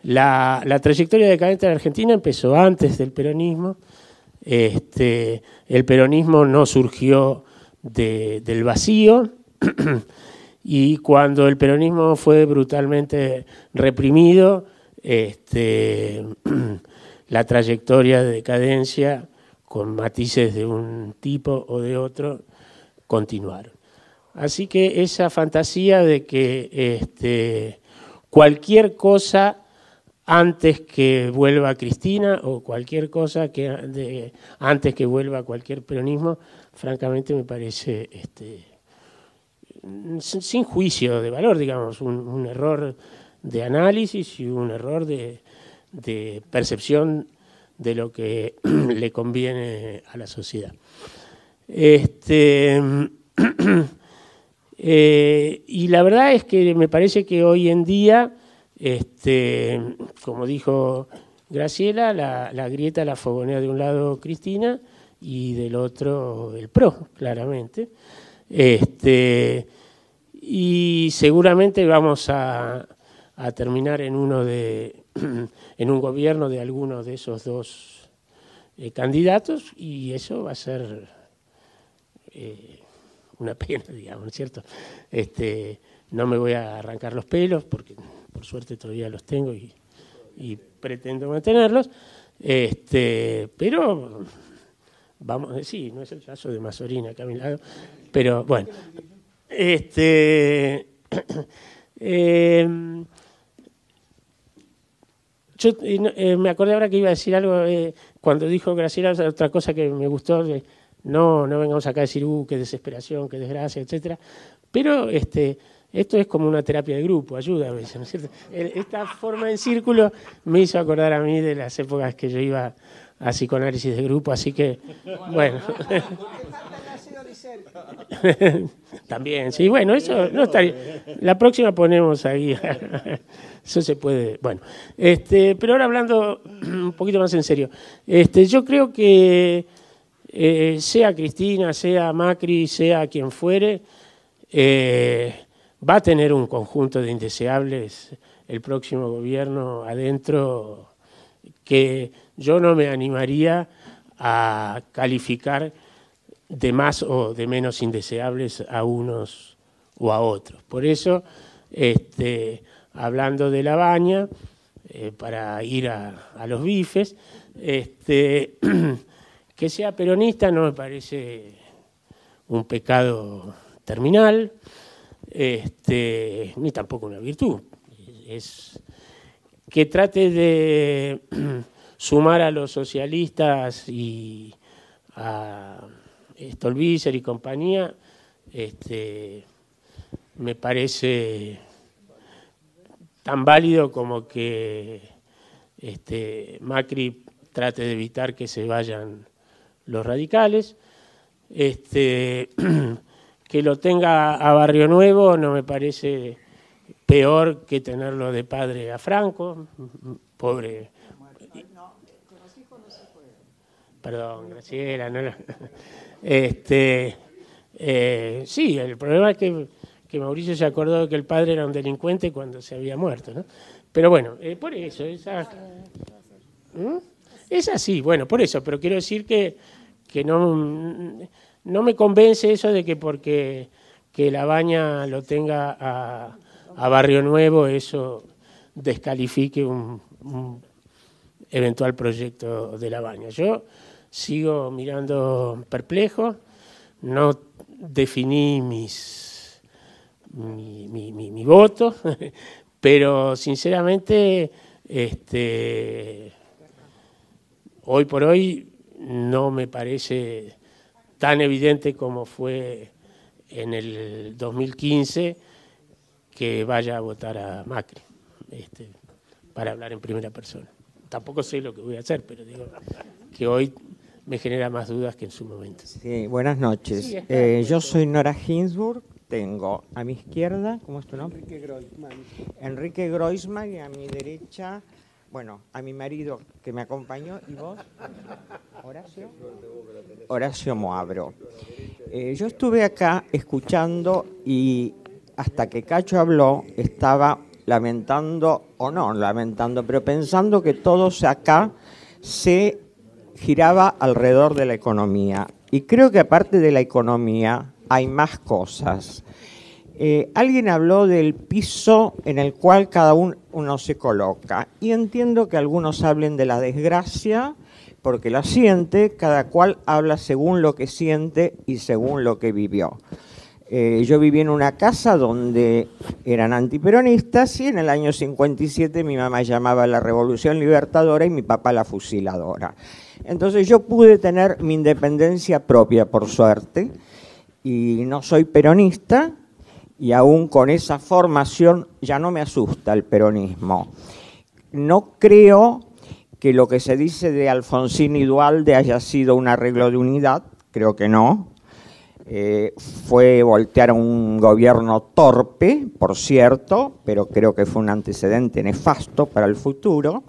Speaker 3: La trayectoria decadente de la Argentina empezó antes del peronismo. El peronismo no surgió del vacío, y cuando el peronismo fue brutalmente reprimido, la trayectoria de decadencia, con matices de un tipo o de otro, continuaron. Así que esa fantasía de que cualquier cosa antes que vuelva Cristina o cualquier cosa antes que vuelva cualquier peronismo, francamente me parece sin juicio de valor, digamos, un error de análisis y un error de percepción de lo que le conviene a la sociedad. Y la verdad es que me parece que hoy en día, como dijo Graciela, la grieta la fogonea de un lado Cristina y del otro el PRO, claramente. Y seguramente vamos a terminar en un gobierno de alguno de esos dos candidatos, y eso va a ser una pena, digamos, ¿no es cierto? No me voy a arrancar los pelos, porque por suerte todavía los tengo y pretendo mantenerlos, pero vamos, sí, no es el caso de Mazorina acá a mi lado, pero bueno, yo me acordé ahora que iba a decir algo, cuando dijo Graciela, otra cosa que me gustó, no vengamos acá a decir, qué desesperación, qué desgracia, etcétera, pero esto es como una terapia de grupo, ayuda a veces, ¿no es cierto? Esta forma en círculo me hizo acordar a mí de las épocas que yo iba a psicoanálisis de grupo, así que, bueno. También, sí, bueno, eso no estaría. La próxima ponemos ahí, eso se puede, bueno. Pero ahora hablando un poquito más en serio, yo creo que sea Cristina, sea Macri, sea quien fuere, va a tener un conjunto de indeseables el próximo gobierno adentro, que yo no me animaría a calificar de más o de menos indeseables a unos o a otros. Por eso, hablando de La Baña, para ir a los bifes, que sea peronista no me parece un pecado terminal, ni tampoco una virtud. Es que trate de sumar a los socialistas y a Stolbizer y compañía, me parece tan válido como que Macri trate de evitar que se vayan los radicales. Que lo tenga a Barrio Nuevo no me parece peor que tenerlo de padre a Franco, pobre. Perdón, Graciela, no. Sí, el problema es que Mauricio se acordó de que el padre era un delincuente cuando se había muerto, ¿no? Pero bueno, por eso, es así, bueno, por eso, pero quiero decir que no me convence eso de que porque que La Baña lo tenga a Barrio Nuevo, eso descalifique un eventual proyecto de La Baña. Yo sigo mirando perplejo, no definí mi voto, pero sinceramente hoy por hoy no me parece tan evidente como fue en el 2015 que vaya a votar a Macri, para hablar en primera persona. Tampoco sé lo que voy a hacer, pero digo que hoy me genera más dudas que en su momento.
Speaker 11: Sí, buenas noches.
Speaker 3: Sí,
Speaker 11: yo soy Nora Ginsburg, tengo a mi izquierda, ¿cómo es tu nombre? Enrique Groisman, y a mi derecha, bueno, a mi marido que me acompañó, ¿y vos? Horacio. Horacio Moabro. Yo estuve acá escuchando y hasta que Cacho habló estaba lamentando, o no lamentando, pero pensando que todos acá se giraba alrededor de la economía. Y creo que aparte de la economía hay más cosas. Alguien habló del piso en el cual cada uno se coloca. Y entiendo que algunos hablen de la desgracia porque la siente, cada cual habla según lo que siente y según lo que vivió. Yo viví en una casa donde eran antiperonistas y en el año 57 mi mamá llamaba la Revolución Libertadora y mi papá la Fusiladora. Entonces yo pude tener mi independencia propia, por suerte, y no soy peronista, y aún con esa formación ya no me asusta el peronismo. No creo que lo que se dice de Alfonsín y Duhalde haya sido un arreglo de unidad, creo que no. Fue voltear a un gobierno torpe, por cierto, pero creo que fue un antecedente nefasto para el futuro.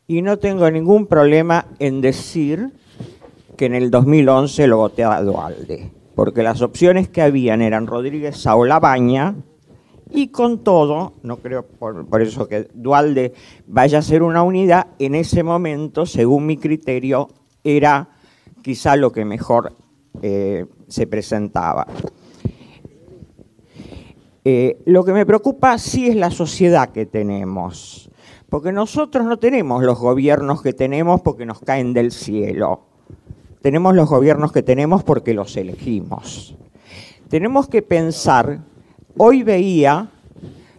Speaker 11: Y no tengo ningún problema en decir que en el 2011 lo voté a Duhalde, porque las opciones que habían eran Rodríguez o Labaña, y con todo, no creo por eso que Duhalde vaya a ser una unidad, en ese momento, según mi criterio, era quizá lo que mejor se presentaba. Lo que me preocupa sí es la sociedad que tenemos, porque nosotros no tenemos los gobiernos que tenemos porque nos caen del cielo. Tenemos los gobiernos que tenemos porque los elegimos. Tenemos que pensar, hoy veía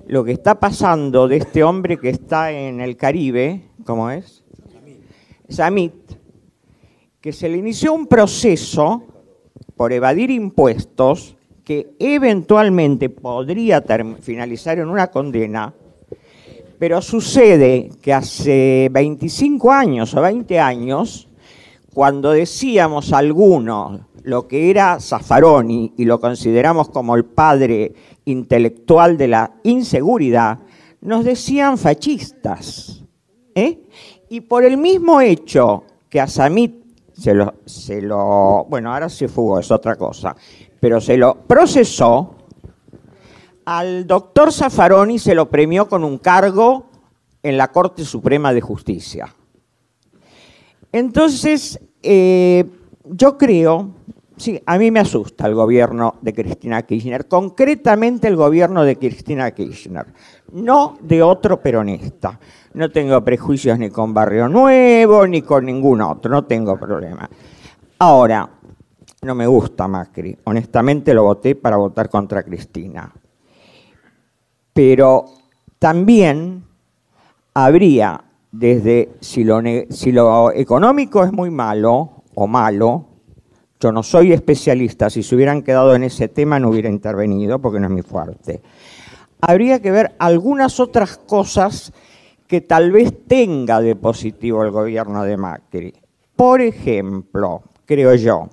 Speaker 11: lo que está pasando de este hombre que está en el Caribe, ¿cómo es? Samit, que se le inició un proceso por evadir impuestos que eventualmente podría finalizar en una condena, pero sucede que hace 25 años o 20 años, cuando decíamos algunos lo que era Zaffaroni y lo consideramos como el padre intelectual de la inseguridad, nos decían fascistas. Y por el mismo hecho que a Samit bueno, ahora se fugó, es otra cosa, pero se lo procesó, al doctor Zaffaroni se lo premió con un cargo en la Corte Suprema de Justicia. Entonces, yo creo, sí, a mí me asusta el gobierno de Cristina Kirchner, concretamente el gobierno de Cristina Kirchner, no de otro peronista. No tengo prejuicios ni con Barrio Nuevo, ni con ningún otro, no tengo problema. Ahora, no me gusta Macri, honestamente lo voté para votar contra Cristina. Pero también habría, desde si lo económico es muy malo o malo, yo no soy especialista, si se hubieran quedado en ese tema no hubiera intervenido porque no es mi fuerte. Habría que ver algunas otras cosas que tal vez tenga de positivo el gobierno de Macri. Por ejemplo, creo yo,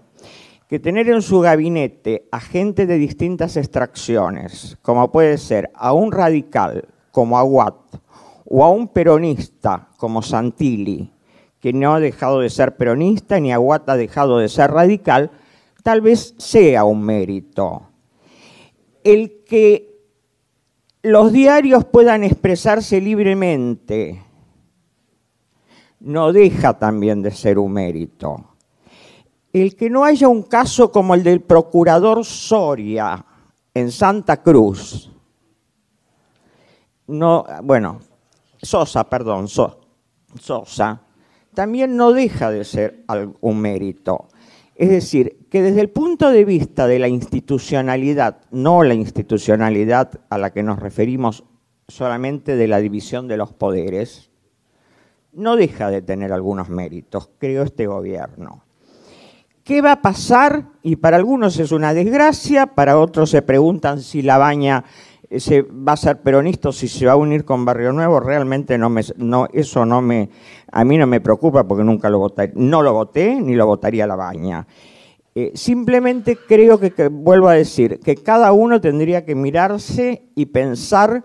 Speaker 11: que tener en su gabinete a gente de distintas extracciones, como puede ser a un radical como Aguat, o a un peronista como Santilli, que no ha dejado de ser peronista, ni Aguat ha dejado de ser radical, tal vez sea un mérito. El que los diarios puedan expresarse libremente no deja también de ser un mérito. El que no haya un caso como el del procurador Soria en Santa Cruz, Sosa, también no deja de ser un mérito. Es decir, que desde el punto de vista de la institucionalidad, no la institucionalidad a la que nos referimos solamente de la división de los poderes, no deja de tener algunos méritos, creo, este gobierno. ¿Qué va a pasar? Y para algunos es una desgracia, para otros se preguntan si Labaña va a ser peronista o si se va a unir con Barrio Nuevo. Realmente a mí no me preocupa porque nunca lo voté, no lo voté ni lo votaría Labaña. Simplemente creo que vuelvo a decir, que cada uno tendría que mirarse y pensar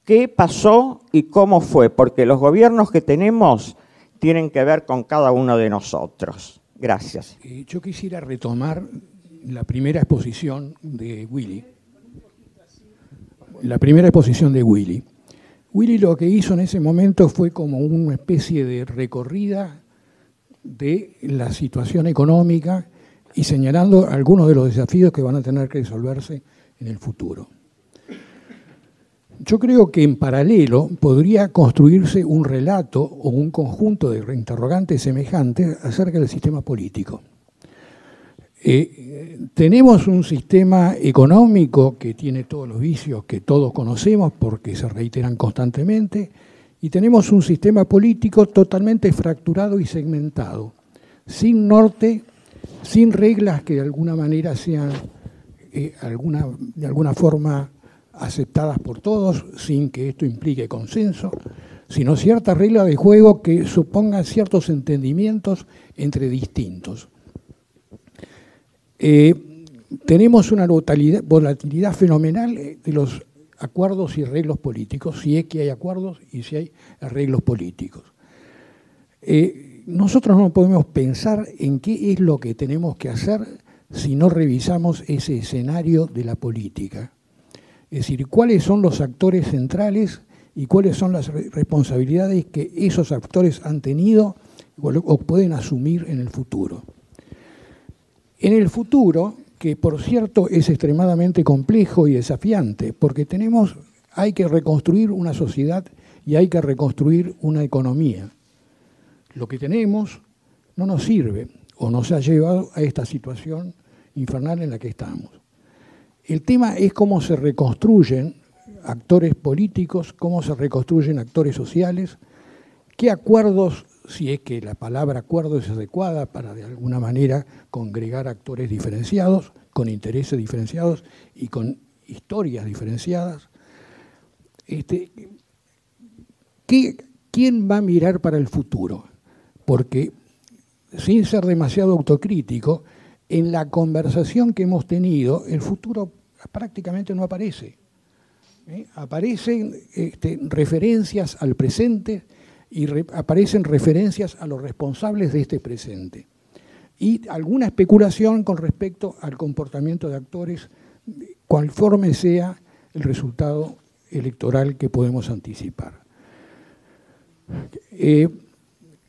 Speaker 11: qué pasó y cómo fue, porque los gobiernos que tenemos tienen que ver con cada uno de nosotros. Gracias.
Speaker 2: Yo quisiera retomar la primera exposición de Willy. La primera exposición de Willy. Willy lo que hizo en ese momento fue como una especie de recorrida de la situación económica y señalando algunos de los desafíos que van a tener que resolverse en el futuro. Yo creo que en paralelo podría construirse un relato o un conjunto de interrogantes semejantes acerca del sistema político. Tenemos un sistema económico que tiene todos los vicios que todos conocemos porque se reiteran constantemente, y tenemos un sistema político totalmente fracturado y segmentado, sin norte, sin reglas que de alguna manera sean de alguna forma aceptadas por todos, sin que esto implique consenso, sino ciertas reglas de juego que supongan ciertos entendimientos entre distintos. Tenemos una volatilidad fenomenal de los acuerdos y arreglos políticos, si es que hay acuerdos y si hay arreglos políticos. Nosotros no podemos pensar en qué es lo que tenemos que hacer si no revisamos ese escenario de la política. Es decir, cuáles son los actores centrales y cuáles son las responsabilidades que esos actores han tenido o pueden asumir en el futuro. En el futuro, que por cierto es extremadamente complejo y desafiante, porque hay que reconstruir una sociedad y hay que reconstruir una economía. Lo que tenemos no nos sirve o nos ha llevado a esta situación infernal en la que estamos. El tema es cómo se reconstruyen actores políticos, cómo se reconstruyen actores sociales, qué acuerdos, si es que la palabra acuerdo es adecuada para de alguna manera congregar actores diferenciados, con intereses diferenciados y con historias diferenciadas. ¿Quién va a mirar para el futuro? Porque, sin ser demasiado autocrítico, en la conversación que hemos tenido, el futuro prácticamente no aparece. Aparecen referencias al presente y aparecen referencias a los responsables de este presente. Y alguna especulación con respecto al comportamiento de actores, conforme sea el resultado electoral que podemos anticipar.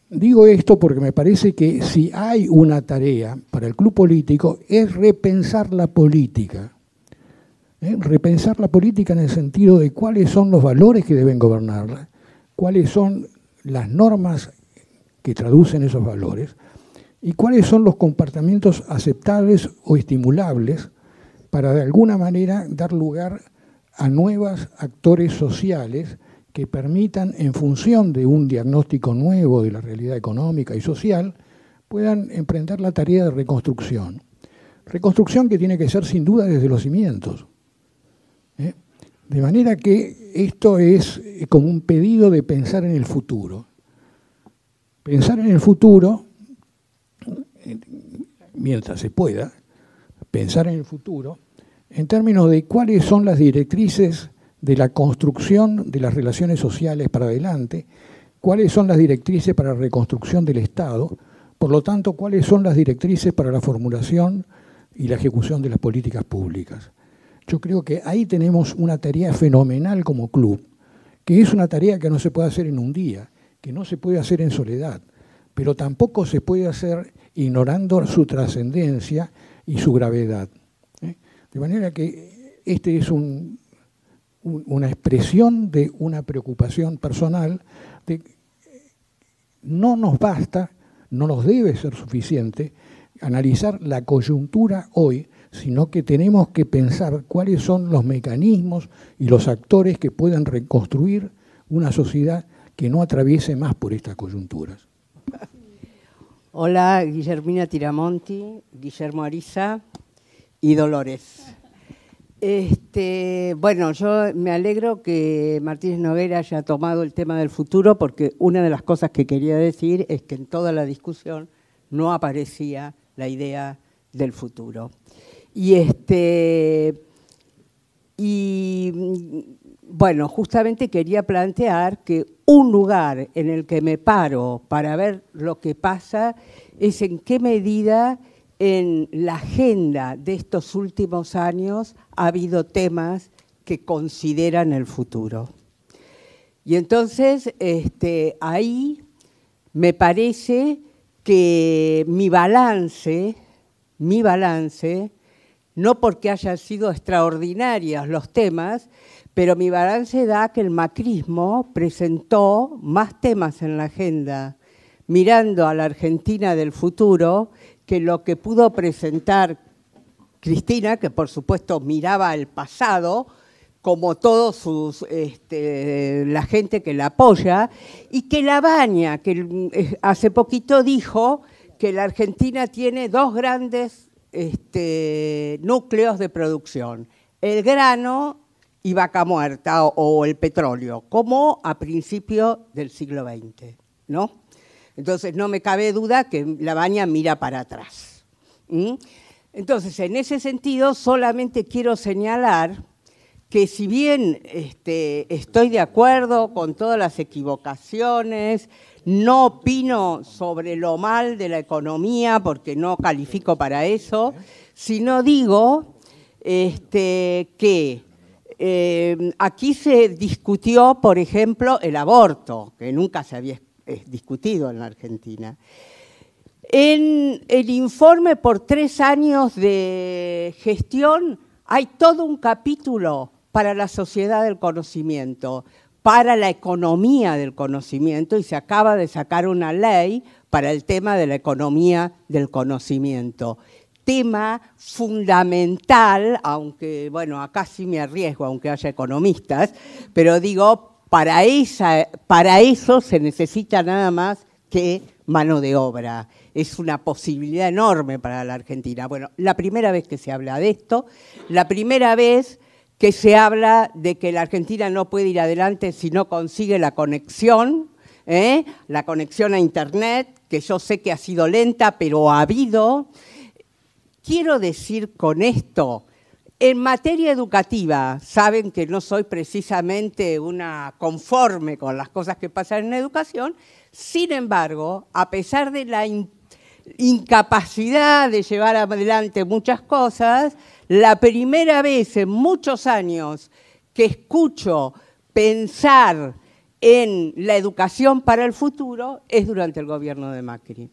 Speaker 2: Digo esto porque me parece que si hay una tarea para el club político es repensar la política. Repensar la política en el sentido de cuáles son los valores que deben gobernarla, cuáles son las normas que traducen esos valores y cuáles son los comportamientos aceptables o estimulables para de alguna manera dar lugar a nuevos actores sociales que permitan, en función de un diagnóstico nuevo de la realidad económica y social, puedan emprender la tarea de reconstrucción. Reconstrucción que tiene que ser sin duda desde los cimientos. De manera que esto es como un pedido de pensar en el futuro. Pensar en el futuro, mientras se pueda, pensar en el futuro, en términos de cuáles son las directrices de la construcción de las relaciones sociales para adelante, cuáles son las directrices para la reconstrucción del Estado, por lo tanto, cuáles son las directrices para la formulación y la ejecución de las políticas públicas. Yo creo que ahí tenemos una tarea fenomenal como club, que es una tarea que no se puede hacer en un día, que no se puede hacer en soledad, pero tampoco se puede hacer ignorando su trascendencia y su gravedad. De manera que este es una expresión de una preocupación personal. No nos basta, no nos debe ser suficiente analizar la coyuntura hoy, sino que tenemos que pensar cuáles son los mecanismos y los actores que puedan reconstruir una sociedad que no atraviese más por estas coyunturas.
Speaker 12: Hola, Guillermina Tiramonti, Guillermo Ariza y Dolores. Bueno, yo me alegro que Martínez Noguera haya tomado el tema del futuro, porque una de las cosas que quería decir es que en toda la discusión no aparecía la idea del futuro. Bueno, justamente quería plantear que un lugar en el que me paro para ver lo que pasa es en qué medida en la agenda de estos últimos años ha habido temas que consideran el futuro. Y entonces ahí me parece que mi balance, no porque hayan sido extraordinarios los temas, pero mi balance da que el macrismo presentó más temas en la agenda, mirando a la Argentina del futuro, que lo que pudo presentar Cristina, que por supuesto miraba al pasado, como todos la gente que la apoya, y que Labaña, que hace poquito dijo que la Argentina tiene dos grandes núcleos de producción, el grano y vaca muerta o el petróleo, como a principios del siglo XX, ¿no? Entonces no me cabe duda que Labaña mira para atrás. Entonces, en ese sentido, solamente quiero señalar que si bien estoy de acuerdo con todas las equivocaciones, no opino sobre lo mal de la economía porque no califico para eso, sino digo que aquí se discutió, por ejemplo, el aborto, que nunca se había discutido en la Argentina. En el informe por 3 años de gestión hay todo un capítulo para la sociedad del conocimiento, para la economía del conocimiento, y se acaba de sacar una ley para el tema de la economía del conocimiento. Tema fundamental, aunque, bueno, acá sí me arriesgo, aunque haya economistas, pero digo, para eso se necesita nada más que mano de obra. Es una posibilidad enorme para la Argentina. Bueno, la primera vez que se habla de esto, la primera vez que se habla de que la Argentina no puede ir adelante si no consigue la conexión a Internet, que yo sé que ha sido lenta, pero ha habido. Quiero decir con esto, en materia educativa, saben que no soy precisamente una conforme con las cosas que pasan en educación, sin embargo, a pesar de la incapacidad de llevar adelante muchas cosas, la primera vez en muchos años que escucho pensar en la educación para el futuro es durante el gobierno de Macri.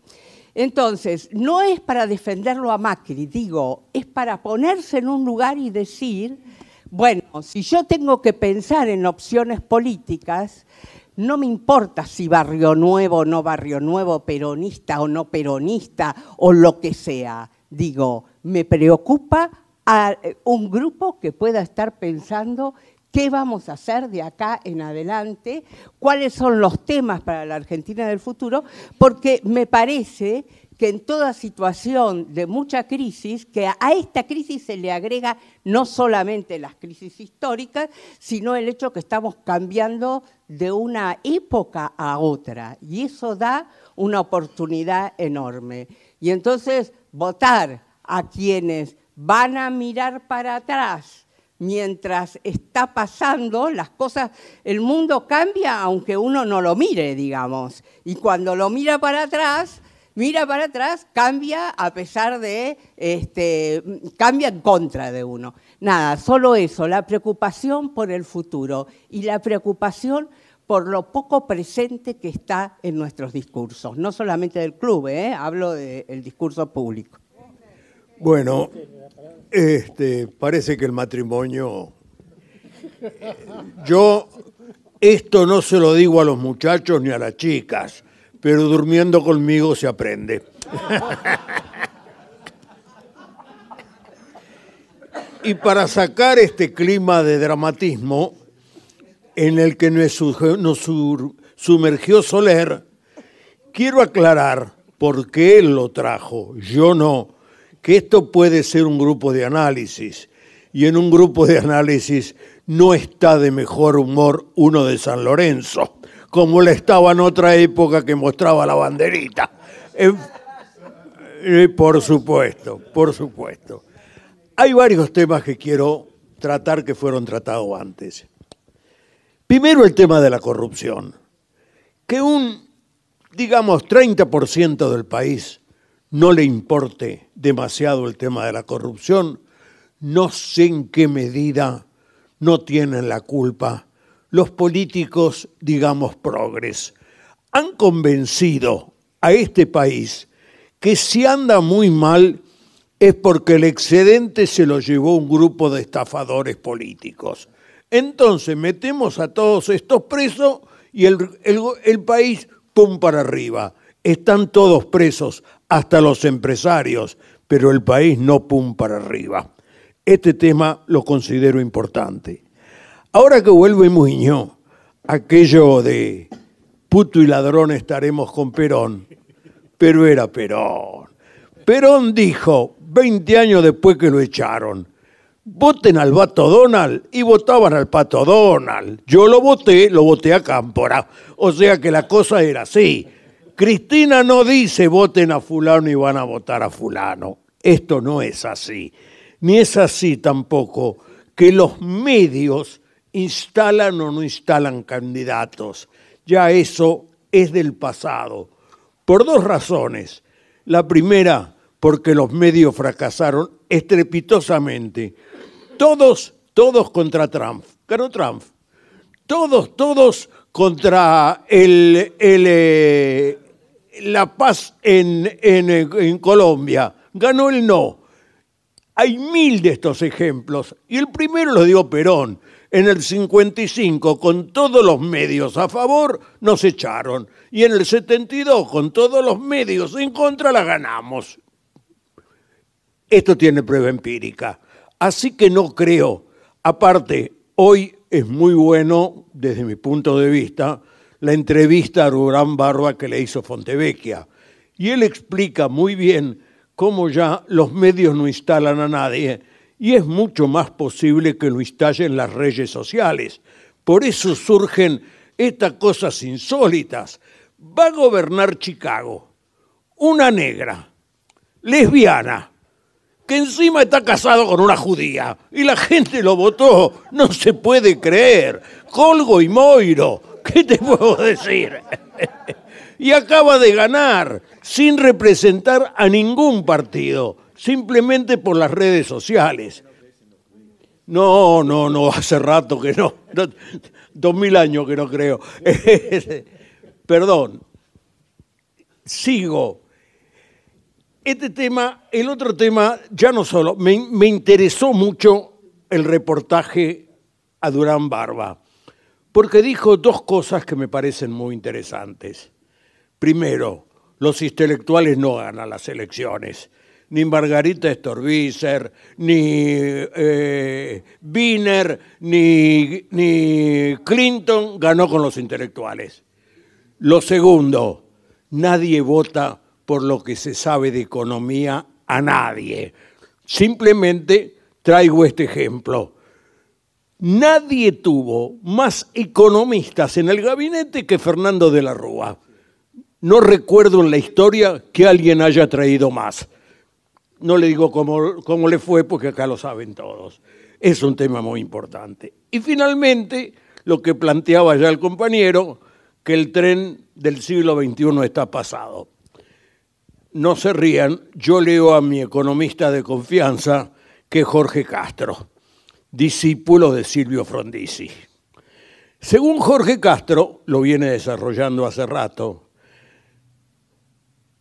Speaker 12: Entonces, no es para defenderlo a Macri, digo, es para ponerse en un lugar y decir, bueno, si yo tengo que pensar en opciones políticas, no me importa si Barrio Nuevo o no Barrio Nuevo, peronista o no peronista, o lo que sea. Digo, me preocupa a un grupo que pueda estar pensando qué vamos a hacer de acá en adelante, cuáles son los temas para la Argentina del futuro, porque me parece que en toda situación de mucha crisis, que a esta crisis se le agrega no solamente las crisis históricas, sino el hecho que estamos cambiando de una época a otra, y eso da una oportunidad enorme. Y entonces votar a quienes van a mirar para atrás mientras está pasando las cosas, el mundo cambia aunque uno no lo mire, digamos, y cuando lo mira para atrás, cambia a pesar de, cambia en contra de uno. Nada, solo eso, la preocupación por el futuro y la preocupación por lo poco presente que está en nuestros discursos, no solamente del club, hablo del discurso público.
Speaker 4: Bueno, parece que el matrimonio... Yo esto no se lo digo a los muchachos ni a las chicas, pero durmiendo conmigo se aprende. Y para sacar este clima de dramatismo en el que nos sumergió Soler, quiero aclarar por qué él lo trajo, yo no, que esto puede ser un grupo de análisis, y en un grupo de análisis no está de mejor humor uno de San Lorenzo, como le estaba en otra época que mostraba la banderita. Por supuesto, por supuesto. Hay varios temas que quiero tratar que fueron tratados antes. Primero, el tema de la corrupción. Que digamos, 30% del país no le importe demasiado el tema de la corrupción, no sé en qué medida no tienen la culpa los políticos, digamos, progres. Han convencido a este país que si anda muy mal es porque el excedente se lo llevó un grupo de estafadores políticos. Entonces metemos a todos estos presos y el país pum para arriba. Están todos presos, hasta los empresarios, pero el país no pum para arriba. Este tema lo considero importante. Ahora que vuelve Muñoz, aquello de puto y ladrón estaremos con Perón, pero era Perón. Perón dijo, 20 años después que lo echaron, voten al Pato Donald, y votaban al Pato Donald. Yo lo voté a Cámpora. O sea que la cosa era así. Cristina no dice voten a fulano y van a votar a fulano. Esto no es así. Ni es así tampoco que los medios instalan o no instalan candidatos. Ya eso es del pasado. Por dos razones. La primera, porque los medios fracasaron estrepitosamente. Todos contra Trump. Ganó Trump. Todos contra la paz en Colombia. Ganó el no. Hay 1000 de estos ejemplos. Y el primero lo dio Perón. En el 55, con todos los medios a favor, nos echaron. Y en el 72, con todos los medios en contra, la ganamos. Esto tiene prueba empírica. Así que no creo. Aparte, hoy es muy bueno, desde mi punto de vista, la entrevista a Durán Barba que le hizo Fontevecchia. Y él explica muy bien cómo ya los medios no instalan a nadie y es mucho más posible que lo installen las redes sociales. Por eso surgen estas cosas insólitas. Va a gobernar Chicago una negra, lesbiana, que encima está casado con una judía, y la gente lo votó. No se puede creer. Colgo y Moiro, ¿qué te puedo decir? Y acaba de ganar, sin representar a ningún partido, simplemente por las redes sociales. No, hace rato que no. 2000 años que no creo. Perdón. Sigo. Este tema, el otro tema, ya no solo, me interesó mucho el reportaje a Durán Barba, porque dijo dos cosas que me parecen muy interesantes. Primero, los intelectuales no ganan las elecciones. Ni Margarita Stolbizer, ni Wiener, ni Clinton ganó con los intelectuales. Lo segundo, nadie vota por lo que se sabe de economía a nadie. Simplemente traigo este ejemplo. Nadie tuvo más economistas en el gabinete que Fernando de la Rúa. No recuerdo en la historia que alguien haya traído más. No le digo cómo le fue, porque acá lo saben todos. Es un tema muy importante. Y finalmente, lo que planteaba ya el compañero, que el tren del siglo XXI está pasado. No se rían, yo leo a mi economista de confianza, que es Jorge Castro, discípulo de Silvio Frondizi. Según Jorge Castro, lo viene desarrollando hace rato,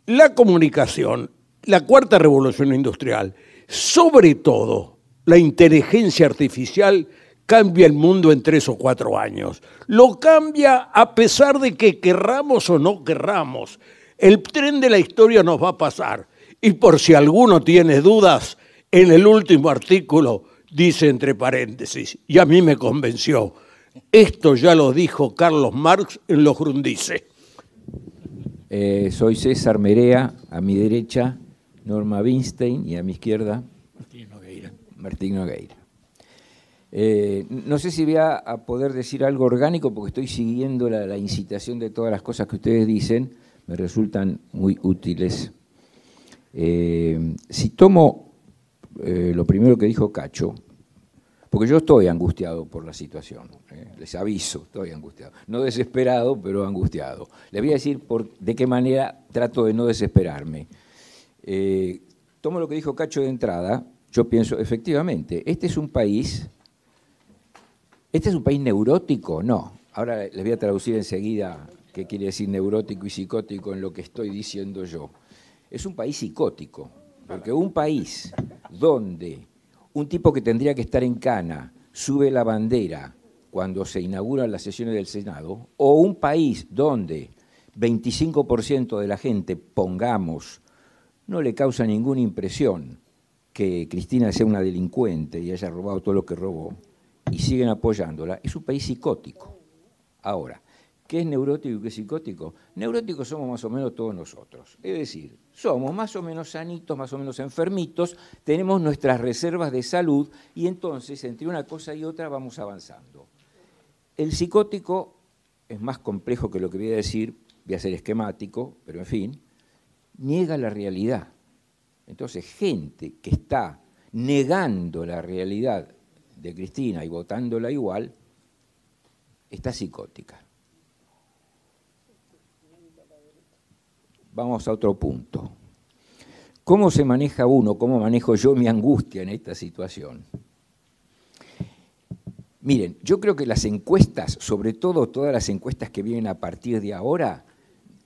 Speaker 4: la comunicación, la cuarta revolución industrial, sobre todo la inteligencia artificial, cambia el mundo en 3 o 4 años. Lo cambia a pesar de que querramos o no querramos. El tren de la historia nos va a pasar. Y por si alguno tiene dudas, en el último artículo dice entre paréntesis, y a mí me convenció, esto ya lo dijo Carlos Marx en Los Grundices.
Speaker 13: Soy César Merea, a mi derecha Norma Winstein y a mi izquierda Martín Nogueira. No sé si voy a poder decir algo orgánico porque estoy siguiendo la incitación de todas las cosas que ustedes dicen, me resultan muy útiles. Si tomo lo primero que dijo Cacho, porque yo estoy angustiado por la situación, les aviso, estoy angustiado. No desesperado, pero angustiado. Les voy a decir de qué manera trato de no desesperarme. Tomo lo que dijo Cacho de entrada, yo pienso, efectivamente, ¿este es un país neurótico? No. Ahora les voy a traducir enseguida qué quiere decir neurótico y psicótico en lo que estoy diciendo yo. Es un país psicótico, porque un país donde un tipo que tendría que estar en cana sube la bandera cuando se inauguran las sesiones del Senado, o un país donde 25% de la gente, pongamos, no le causa ninguna impresión que Cristina sea una delincuente y haya robado todo lo que robó, y siguen apoyándola, es un país psicótico. Ahora, ¿qué es neurótico y qué es psicótico? Neuróticos somos más o menos todos nosotros. Es decir, somos más o menos sanitos, más o menos enfermitos, tenemos nuestras reservas de salud y entonces entre una cosa y otra vamos avanzando. El psicótico es más complejo que lo que voy a decir, voy a ser esquemático, pero en fin, niega la realidad. Entonces, gente que está negando la realidad de Cristina y votándola igual, está psicótica. Vamos a otro punto. ¿Cómo se maneja uno, cómo manejo yo mi angustia en esta situación? Miren, yo creo que las encuestas, sobre todo todas las encuestas que vienen a partir de ahora,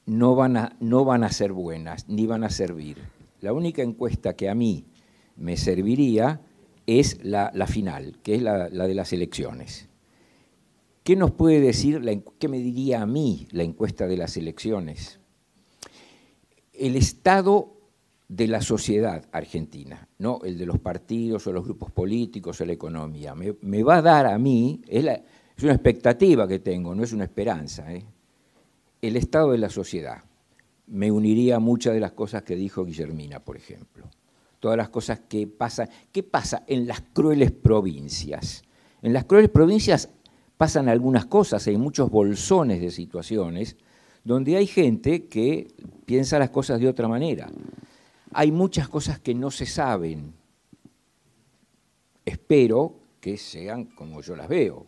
Speaker 13: no van a ser buenas, ni van a servir. La única encuesta que a mí me serviría es la final, que es la de las elecciones. ¿Qué nos puede decir, qué me diría a mí la encuesta de las elecciones? El estado de la sociedad argentina, no el de los partidos o los grupos políticos o la economía. Me va a dar a mí, es una expectativa que tengo, no es una esperanza, el estado de la sociedad. Me uniría a muchas de las cosas que dijo Guillermina, por ejemplo. Todas las cosas que pasan. ¿Qué pasa en las crueles provincias? En las crueles provincias pasan algunas cosas, hay muchos bolsones de situaciones donde hay gente que piensa las cosas de otra manera. Hay muchas cosas que no se saben. Espero que sean como yo las veo.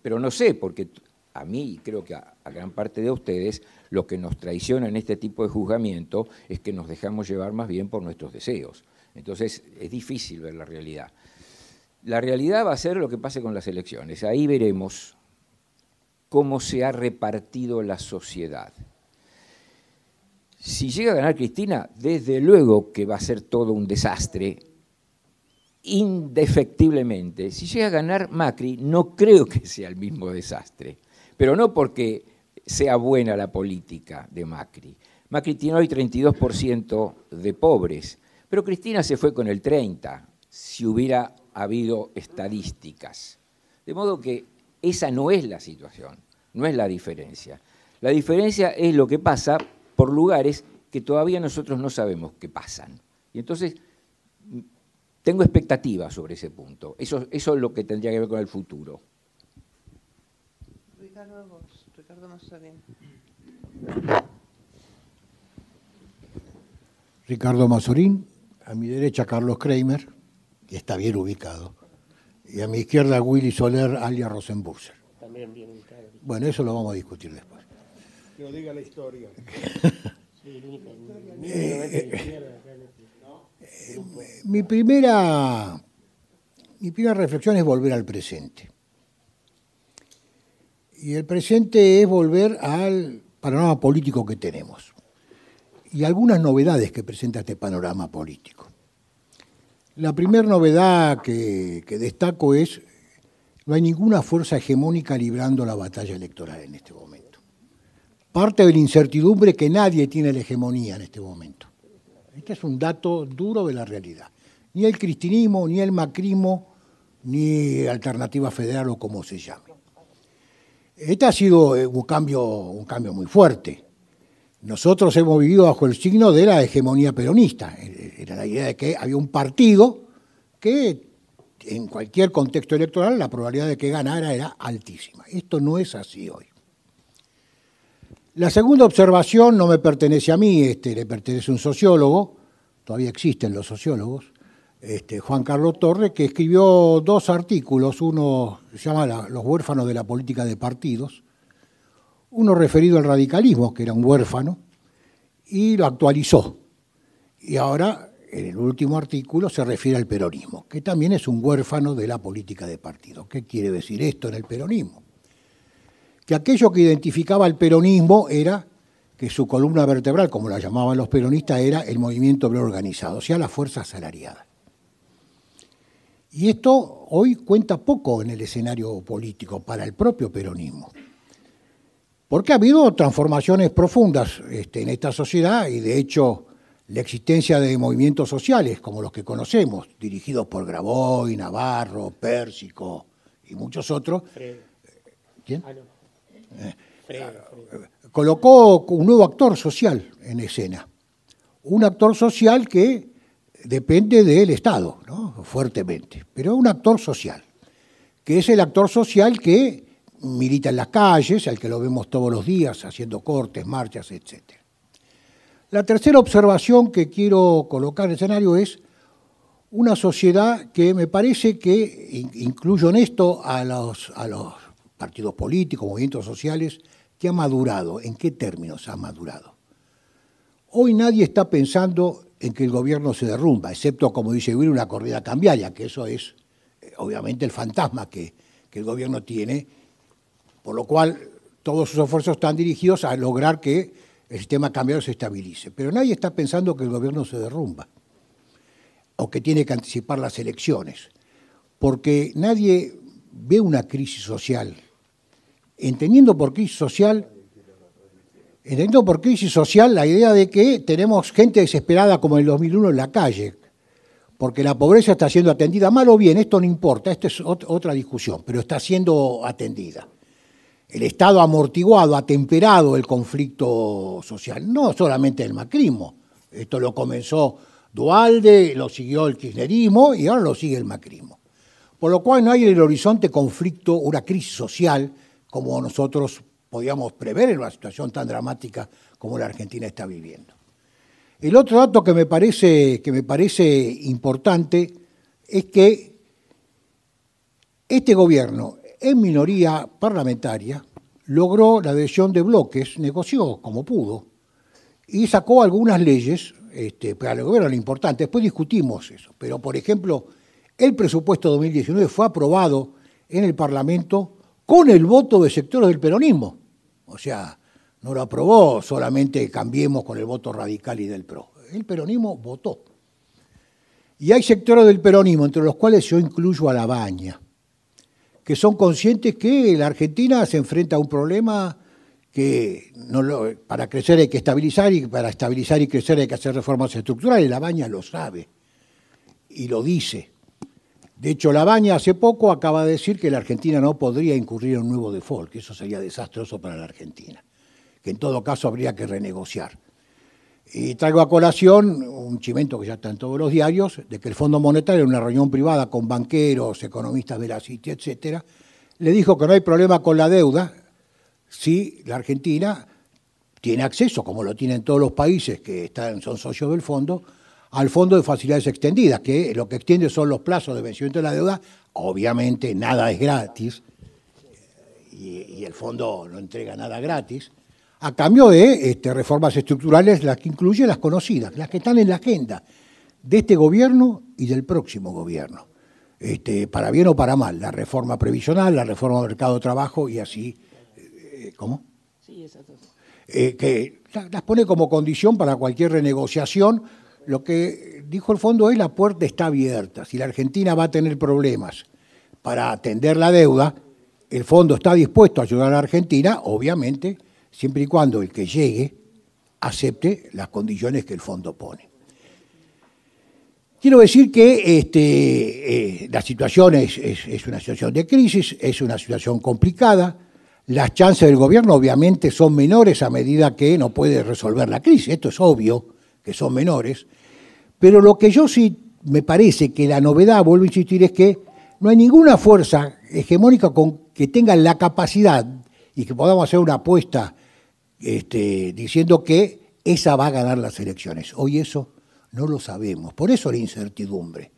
Speaker 13: Pero no sé, porque a mí, y creo que a gran parte de ustedes, lo que nos traiciona en este tipo de juzgamiento es que nos dejamos llevar más bien por nuestros deseos. Entonces, es difícil ver la realidad. La realidad va a ser lo que pase con las elecciones. Ahí veremos cómo se ha repartido la sociedad. Si llega a ganar Cristina, desde luego que va a ser todo un desastre, indefectiblemente. Si llega a ganar Macri, no creo que sea el mismo desastre, pero no porque sea buena la política de Macri. Macri tiene hoy 32% de pobres, pero Cristina se fue con el 30%, si hubiera habido estadísticas. De modo que esa no es la situación, no es la diferencia. La diferencia es lo que pasa por lugares que todavía nosotros no sabemos qué pasan. Y entonces tengo expectativas sobre ese punto. Eso es lo que tendría que ver con el futuro.
Speaker 1: Ricardo no está bien.
Speaker 14: Ricardo Mazorín, a mi derecha Carlos Kramer, que está bien ubicado, y a mi izquierda Willy Soler, alias Rosenburger.
Speaker 3: También bien ubicado.
Speaker 14: Bueno, eso lo vamos a discutir después.
Speaker 15: Que lo diga la historia.
Speaker 14: Mi primera reflexión es volver al presente. Y el presente es volver al panorama político que tenemos. Y algunas novedades que presenta este panorama político. La primera novedad que destaco es: no hay ninguna fuerza hegemónica librando la batalla electoral en este momento. Parte de la incertidumbre que nadie tiene la hegemonía en este momento. Este es un dato duro de la realidad. Ni el cristinismo, ni el macrismo, ni Alternativa Federal o como se llame. Este ha sido un cambio muy fuerte. Nosotros hemos vivido bajo el signo de la hegemonía peronista. Era la idea de que había un partido que en cualquier contexto electoral la probabilidad de que ganara era altísima. Esto no es así hoy. La segunda observación no me pertenece a mí, le pertenece a un sociólogo, todavía existen los sociólogos, Juan Carlos Torres, que escribió 2 artículos, uno se llama Los huérfanos de la política de partidos, uno referido al radicalismo, que era un huérfano, y lo actualizó. Y ahora, en el último artículo, se refiere al peronismo, que también es un huérfano de la política de partidos. ¿Qué quiere decir esto en el peronismo? Que aquello que identificaba al peronismo era que su columna vertebral, como la llamaban los peronistas, era el movimiento obrero organizado, o sea, la fuerza asalariada. Y esto hoy cuenta poco en el escenario político para el propio peronismo, porque ha habido transformaciones profundas en esta sociedad y, de hecho, la existencia de movimientos sociales como los que conocemos, dirigidos por Grabois, Navarro, Pérsico y muchos otros. ¿Quién? Colocó un nuevo actor social en escena, un actor social que depende del Estado, ¿no? Fuertemente, pero un actor social, que es el actor social que milita en las calles, al que lo vemos todos los días haciendo cortes, marchas, etc. La tercera observación que quiero colocar en el escenario es una sociedad que me parece que, incluyo en esto a los partidos políticos, movimientos sociales, que ha madurado. ¿En qué términos ha madurado? Hoy nadie está pensando en que el gobierno se derrumba, excepto, como dice Will, una corrida cambiaria, que eso es obviamente el fantasma que el gobierno tiene, por lo cual todos sus esfuerzos están dirigidos a lograr que el sistema cambiario se estabilice. Pero nadie está pensando que el gobierno se derrumba o que tiene que anticipar las elecciones, porque nadie ve una crisis social. Entendiendo por crisis social la idea de que tenemos gente desesperada como en el 2001 en la calle, porque la pobreza está siendo atendida, mal o bien, esto no importa, esta es otra discusión, pero está siendo atendida. El Estado ha amortiguado, ha temperado el conflicto social, no solamente el macrismo, esto lo comenzó Duhalde, lo siguió el kirchnerismo y ahora lo sigue el macrismo. Por lo cual no hay en el horizonte conflicto, una crisis social, como nosotros podíamos prever en una situación tan dramática como la Argentina está viviendo. El otro dato que me parece importante es que este gobierno, en minoría parlamentaria, logró la adhesión de bloques, negoció como pudo, y sacó algunas leyes, para el gobierno era importante, después discutimos eso, pero por ejemplo, el presupuesto 2019 fue aprobado en el Parlamento con el voto de sectores del peronismo. O sea, no lo aprobó solamente Cambiemos con el voto radical y del PRO. El peronismo votó. Y hay sectores del peronismo, entre los cuales yo incluyo a La Baña, que son conscientes que la Argentina se enfrenta a un problema que para crecer hay que estabilizar y para estabilizar y crecer hay que hacer reformas estructurales. La Baña lo sabe y lo dice. De hecho, La Baña hace poco acaba de decir que la Argentina no podría incurrir en un nuevo default, que eso sería desastroso para la Argentina, que en todo caso habría que renegociar. Y traigo a colación un chimento que ya está en todos los diarios, de que el Fondo Monetario, en una reunión privada con banqueros, economistas de la City, etcétera, le dijo que no hay problema con la deuda si la Argentina tiene acceso, como lo tienen todos los países que son socios del fondo, al Fondo de Facilidades Extendidas, que lo que extiende son los plazos de vencimiento de la deuda. Obviamente nada es gratis y el fondo no entrega nada gratis, a cambio de reformas estructurales, las que incluyen las conocidas, las que están en la agenda de este gobierno y del próximo gobierno, para bien o para mal, la reforma previsional, la reforma del mercado de trabajo y así, ¿cómo? Sí, esas dos. Que las pone como condición para cualquier renegociación. Lo que dijo el fondo es: la puerta está abierta. Si la Argentina va a tener problemas para atender la deuda, el fondo está dispuesto a ayudar a la Argentina, obviamente, siempre y cuando el que llegue acepte las condiciones que el fondo pone. Quiero decir que la situación es una situación de crisis, es una situación complicada. Las chances del gobierno obviamente son menores a medida que no puede resolver la crisis. Esto es obvio, que son menores, pero lo que yo sí me parece que la novedad, vuelvo a insistir, es que no hay ninguna fuerza hegemónica que tenga la capacidad y que podamos hacer una apuesta diciendo que esa va a ganar las elecciones. Hoy eso no lo sabemos. Por eso la incertidumbre.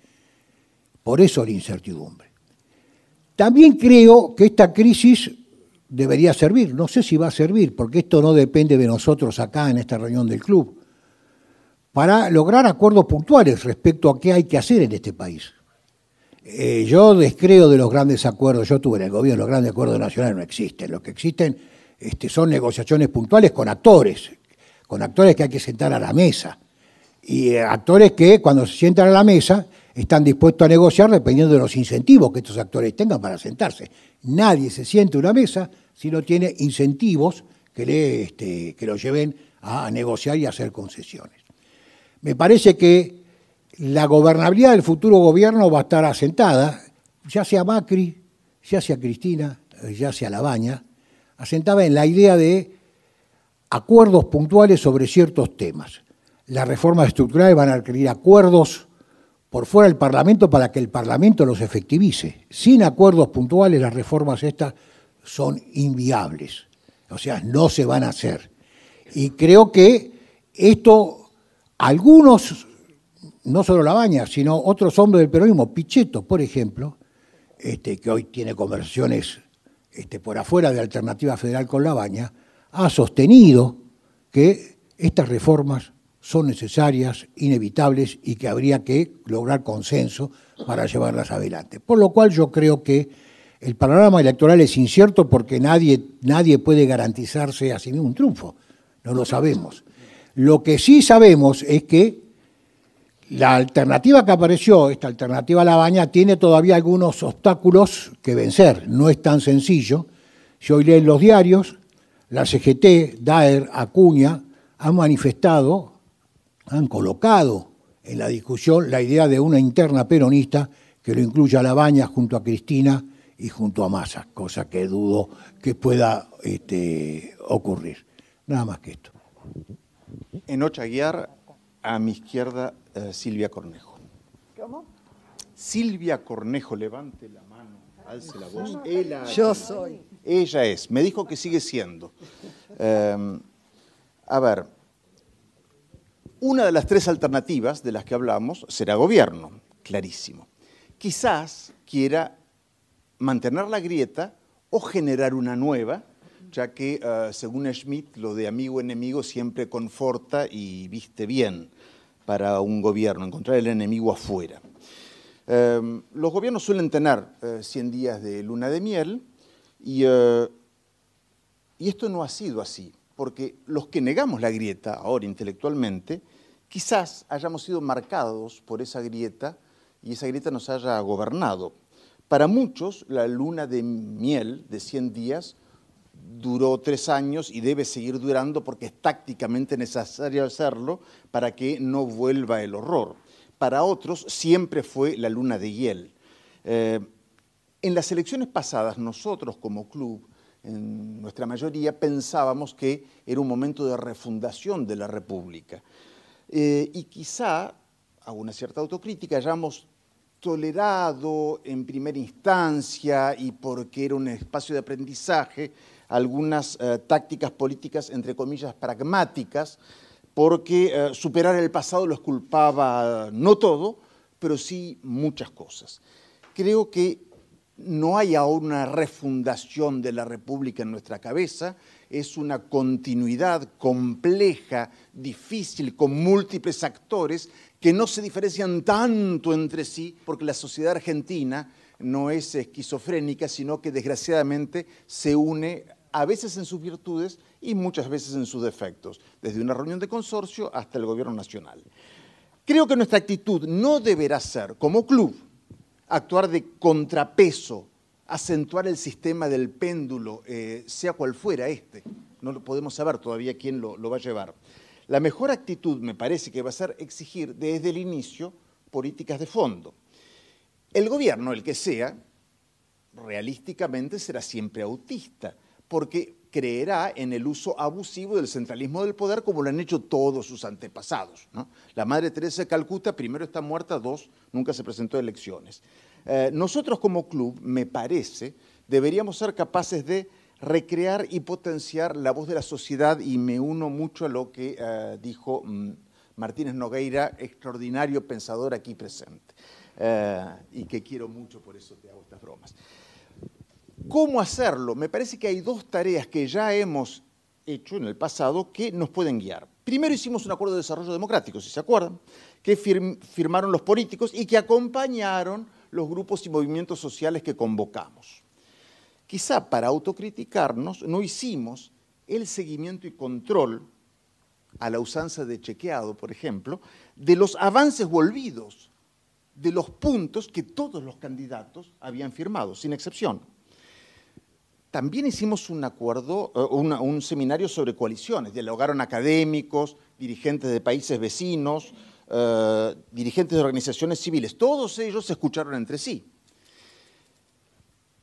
Speaker 14: Por eso la incertidumbre. También creo que esta crisis debería servir. No sé si va a servir, porque esto no depende de nosotros acá en esta reunión del club, para lograr acuerdos puntuales respecto a qué hay que hacer en este país. Yo descreo de los grandes acuerdos. Yo estuve en el gobierno, los grandes acuerdos nacionales no existen. Lo que existen son negociaciones puntuales con actores que hay que sentar a la mesa. Y actores que cuando se sientan a la mesa están dispuestos a negociar dependiendo de los incentivos que estos actores tengan para sentarse. Nadie se sienta a una mesa si no tiene incentivos que lo lleven a negociar y a hacer concesiones. Me parece que la gobernabilidad del futuro gobierno va a estar asentada, ya sea Macri, ya sea Cristina, ya sea Labaña, asentada en la idea de acuerdos puntuales sobre ciertos temas. Las reformas estructurales van a requerir acuerdos por fuera del Parlamento para que el Parlamento los efectivice. Sin acuerdos puntuales las reformas estas son inviables, o sea, no se van a hacer. Y creo que esto, algunos, no solo Labaña, sino otros hombres del peronismo, Pichetto, por ejemplo, que hoy tiene conversaciones por afuera de Alternativa Federal con Labaña, ha sostenido que estas reformas son necesarias, inevitables y que habría que lograr consenso para llevarlas adelante. Por lo cual yo creo que el panorama electoral es incierto porque nadie puede garantizarse a sí mismo un triunfo, no lo sabemos. Lo que sí sabemos es que la alternativa que apareció, esta alternativa Labaña, tiene todavía algunos obstáculos que vencer, no es tan sencillo. Si hoy leen los diarios, la CGT, Daer, Acuña, han manifestado, han colocado en la discusión la idea de una interna peronista que lo incluya a Labaña junto a Cristina y junto a Massa, cosa que dudo que pueda ocurrir. Nada más que esto.
Speaker 16: Enoch Aguiar, a mi izquierda, Silvia Cornejo.
Speaker 1: ¿Cómo?
Speaker 16: Silvia Cornejo, levante la mano, alce la voz.
Speaker 1: Yo soy.
Speaker 16: Ella es, me dijo que sigue siendo. A ver, una de las tres alternativas de las que hablamos será gobierno, clarísimo. Quizás quiera mantener la grieta o generar una nueva, ya que, según Schmitt, lo de amigo-enemigo siempre conforta y viste bien para un gobierno, encontrar el enemigo afuera. Los gobiernos suelen tener 100 días de luna de miel y esto no ha sido así, porque los que negamos la grieta ahora intelectualmente, quizás hayamos sido marcados por esa grieta y esa grieta nos haya gobernado. Para muchos, la luna de miel de 100 días duró 3 años y debe seguir durando porque es tácticamente necesario hacerlo para que no vuelva el horror. Para otros siempre fue la luna de hiel. En las elecciones pasadas nosotros como club, en nuestra mayoría, pensábamos que era un momento de refundación de la República. Y quizá, a una cierta autocrítica, hayamos tolerado en primera instancia y porque era un espacio de aprendizaje algunas tácticas políticas, entre comillas, pragmáticas, porque superar el pasado lo exculpaba no todo, pero sí muchas cosas. Creo que no hay ahora una refundación de la República en nuestra cabeza, es una continuidad compleja, difícil, con múltiples actores que no se diferencian tanto entre sí, porque la sociedad argentina no es esquizofrénica, sino que desgraciadamente se une a veces en sus virtudes y muchas veces en sus defectos, desde una reunión de consorcio hasta el gobierno nacional. Creo que nuestra actitud no deberá ser, como club, actuar de contrapeso, acentuar el sistema del péndulo, sea cual fuera no lo podemos saber todavía quién lo va a llevar. La mejor actitud, me parece, que va a ser exigir desde el inicio políticas de fondo. El gobierno, el que sea, realísticamente será siempre autista, porque creerá en el uso abusivo del centralismo del poder como lo han hecho todos sus antepasados, ¿no? La Madre Teresa de Calcuta, primero está muerta, 2, nunca se presentó a elecciones. Nosotros como club, me parece, deberíamos ser capaces de recrear y potenciar la voz de la sociedad, y me uno mucho a lo que dijo Martínez Nogueira, extraordinario pensador aquí presente, y que quiero mucho, por eso te hago estas bromas. ¿Cómo hacerlo? Me parece que hay dos tareas que ya hemos hecho en el pasado que nos pueden guiar. Primero hicimos un acuerdo de desarrollo democrático, si se acuerdan, que firmaron los políticos y que acompañaron los grupos y movimientos sociales que convocamos. Quizá para autocriticarnos no hicimos el seguimiento y control, a la usanza de chequeado, por ejemplo, de los avances volvidos, de los puntos que todos los candidatos habían firmado, sin excepción. También hicimos un acuerdo, un seminario sobre coaliciones. Dialogaron académicos, dirigentes de países vecinos, dirigentes de organizaciones civiles. Todos ellos se escucharon entre sí.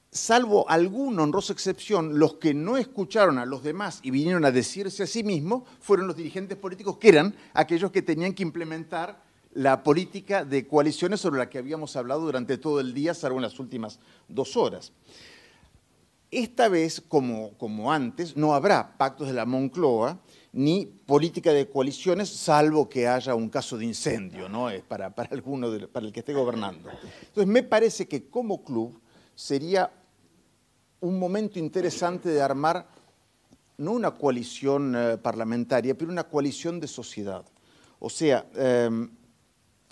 Speaker 16: Salvo alguna honrosa excepción, los que no escucharon a los demás y vinieron a decirse a sí mismos fueron los dirigentes políticos, que eran aquellos que tenían que implementar la política de coaliciones sobre la que habíamos hablado durante todo el día, salvo en las últimas 2 horas. Esta vez, como antes, no habrá pactos de la Moncloa ni política de coaliciones, salvo que haya un caso de incendio, ¿no? Es para el que esté gobernando. Entonces, me parece que como club sería un momento interesante de armar no una coalición parlamentaria, pero una coalición de sociedad. O sea,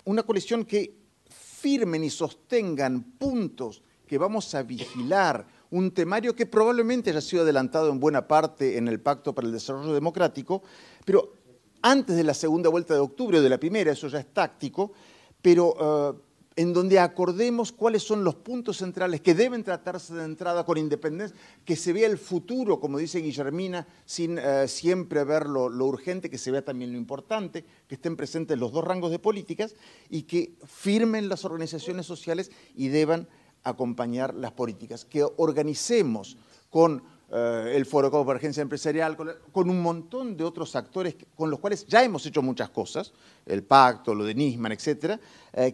Speaker 16: una coalición que firmen y sostengan puntos que vamos a vigilar, un temario que probablemente haya sido adelantado en buena parte en el Pacto para el Desarrollo Democrático, pero antes de la segunda vuelta de octubre o de la primera, eso ya es táctico, pero en donde acordemos cuáles son los puntos centrales que deben tratarse de entrada con independencia, que se vea el futuro, como dice Guillermina, sin siempre ver lo urgente, que se vea también lo importante, que estén presentes los dos rangos de políticas y que firmen las organizaciones sociales y deban acompañar las políticas, que organicemos con el Foro de Convergencia Empresarial, con un montón de otros actores con los cuales ya hemos hecho muchas cosas, el pacto, lo de Nisman, etcétera,